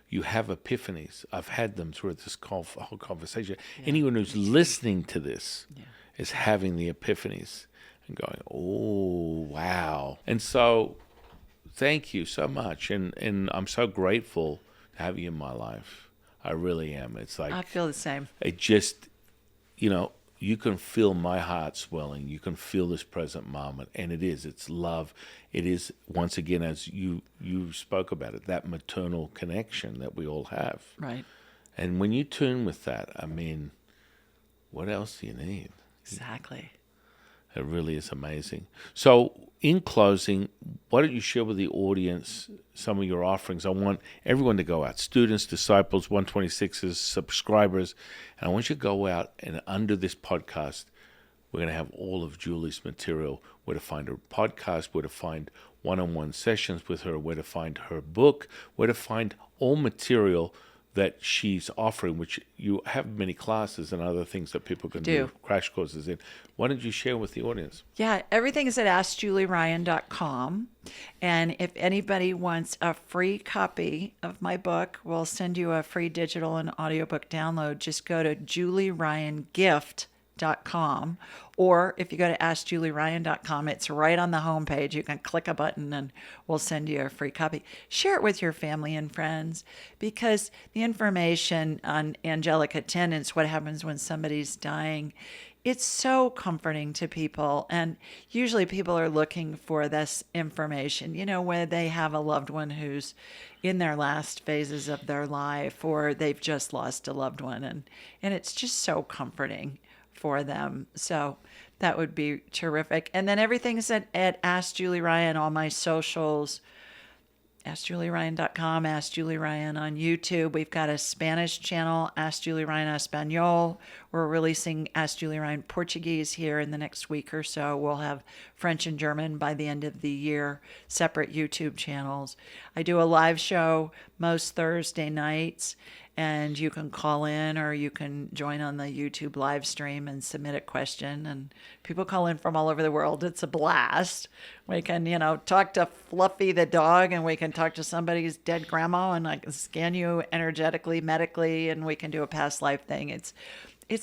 You have epiphanies. I've had them through this whole conversation. Yeah. Anyone who's listening to this Yeah. is having the epiphanies and going, oh, wow. And so thank you so much. And I'm so grateful to have you in my life. I really am. It's like, I feel the same. it just, you can feel my heart swelling. You can feel this present moment. And it's love. It is, once again, as you spoke about it, that maternal connection that we all have. Right. And when you tune with that, I mean, what else do you need? Exactly. It really is amazing. So, in closing, why don't you share with the audience some of your offerings? I want everyone to go out, students, disciples, 126s, subscribers, and I want you to go out and under this podcast, we're going to have all of Julie's material, where to find her podcast, where to find one-on-one sessions with her, where to find her book, where to find all material that she's offering, which you have many classes and other things that people can do crash courses in. Why don't you share with the audience? Yeah, everything is at AskJulieRyan.com. And if anybody wants a free copy of my book, we'll send you a free digital and audiobook download. Just go to JulieRyanGift.com, or if you go to AskJulieRyan.com, it's right on the homepage. You can click a button and we'll send you a free copy. Share it with your family and friends, because the information on Angelic Attendants, what happens when somebody's dying, it's so comforting to people. And usually people are looking for this information, where they have a loved one who's in their last phases of their life, or they've just lost a loved one. And it's just so comforting for them. So that would be terrific. And then everything's at Ask Julie Ryan, all my socials, AskJulieRyan.com, Ask Julie Ryan on YouTube. We've got a Spanish channel, Ask Julie Ryan Espanol. We're releasing Ask Julie Ryan Portuguese here in the next week or so. We'll have French and German by the end of the year, separate YouTube channels. I do a live show most Thursday nights, and you can call in or you can join on the YouTube live stream and submit a question. And people call in from all over the world. It's a blast. We can, talk to Fluffy the dog, and we can talk to somebody's dead grandma, and I can scan you energetically, medically, and we can do a past life thing. It's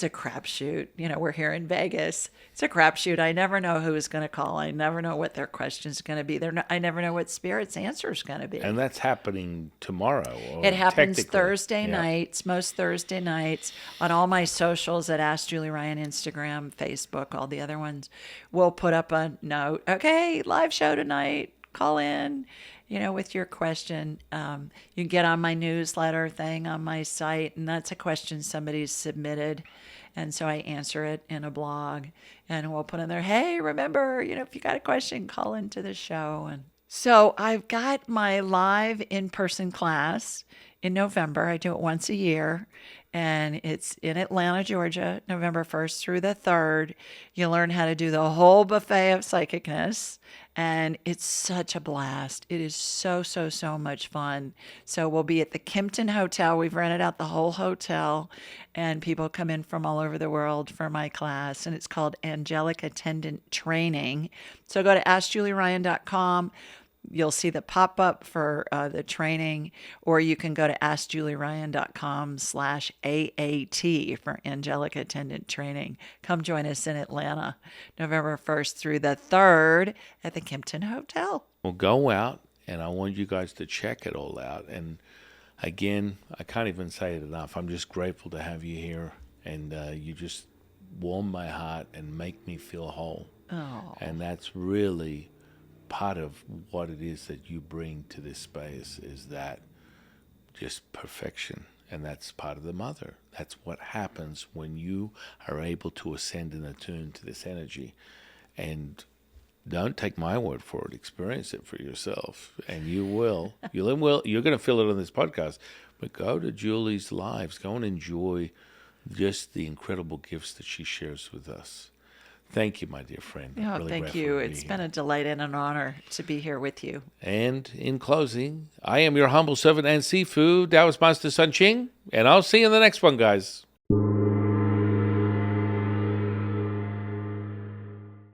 a crapshoot. We're here in Vegas. It's a crapshoot. I never know who is going to call. I never know what their question's going to be. I never know what Spirit's answer is going to be. And that's happening tomorrow. It happens Thursday Yeah. nights, most Thursday nights, on all my socials at Ask Julie Ryan, Instagram, Facebook, all the other ones. We'll put up a note. Okay, live show tonight. Call in. With your question. You can get on my newsletter thing on my site, and that's a question somebody's submitted. And so I answer it in a blog, and we'll put in there, hey, remember, if you got a question, call into the show. And so I've got my live in-person class in November. I do it once a year, and it's in Atlanta, Georgia, November 1st through the 3rd. You learn how to do the whole buffet of psychicness, and it's such a blast. It is so, so, so much fun. So we'll be at the Kimpton Hotel. We've rented out the whole hotel, and people come in from all over the world for my class, and it's called Angelic Attendant Training. So go to AskJulieRyan.com. You'll see the pop-up for the training, or you can go to AskJulieRyan.com/AAT for Angelic Attendant Training. Come join us in Atlanta, November 1st through the 3rd at the Kimpton Hotel. Well, go out, and I want you guys to check it all out. And again, I can't even say it enough. I'm just grateful to have you here, and you just warm my heart and make me feel whole. Oh. And that's really part of what it is that you bring to this space is that just perfection. And that's part of the mother. That's what happens when you are able to ascend and attune to this energy. And don't take my word for it. Experience it for yourself. And you will. You're going to feel it on this podcast. But go to Julie's lives. Go and enjoy just the incredible gifts that she shares with us. Thank you, my dear friend. Oh, Really thank grateful you. to be It's here. been a delight and an honor to be here with you. And in closing, I am your humble servant and Sifu, Taoist Master San Qing, and I'll see you in the next one, guys.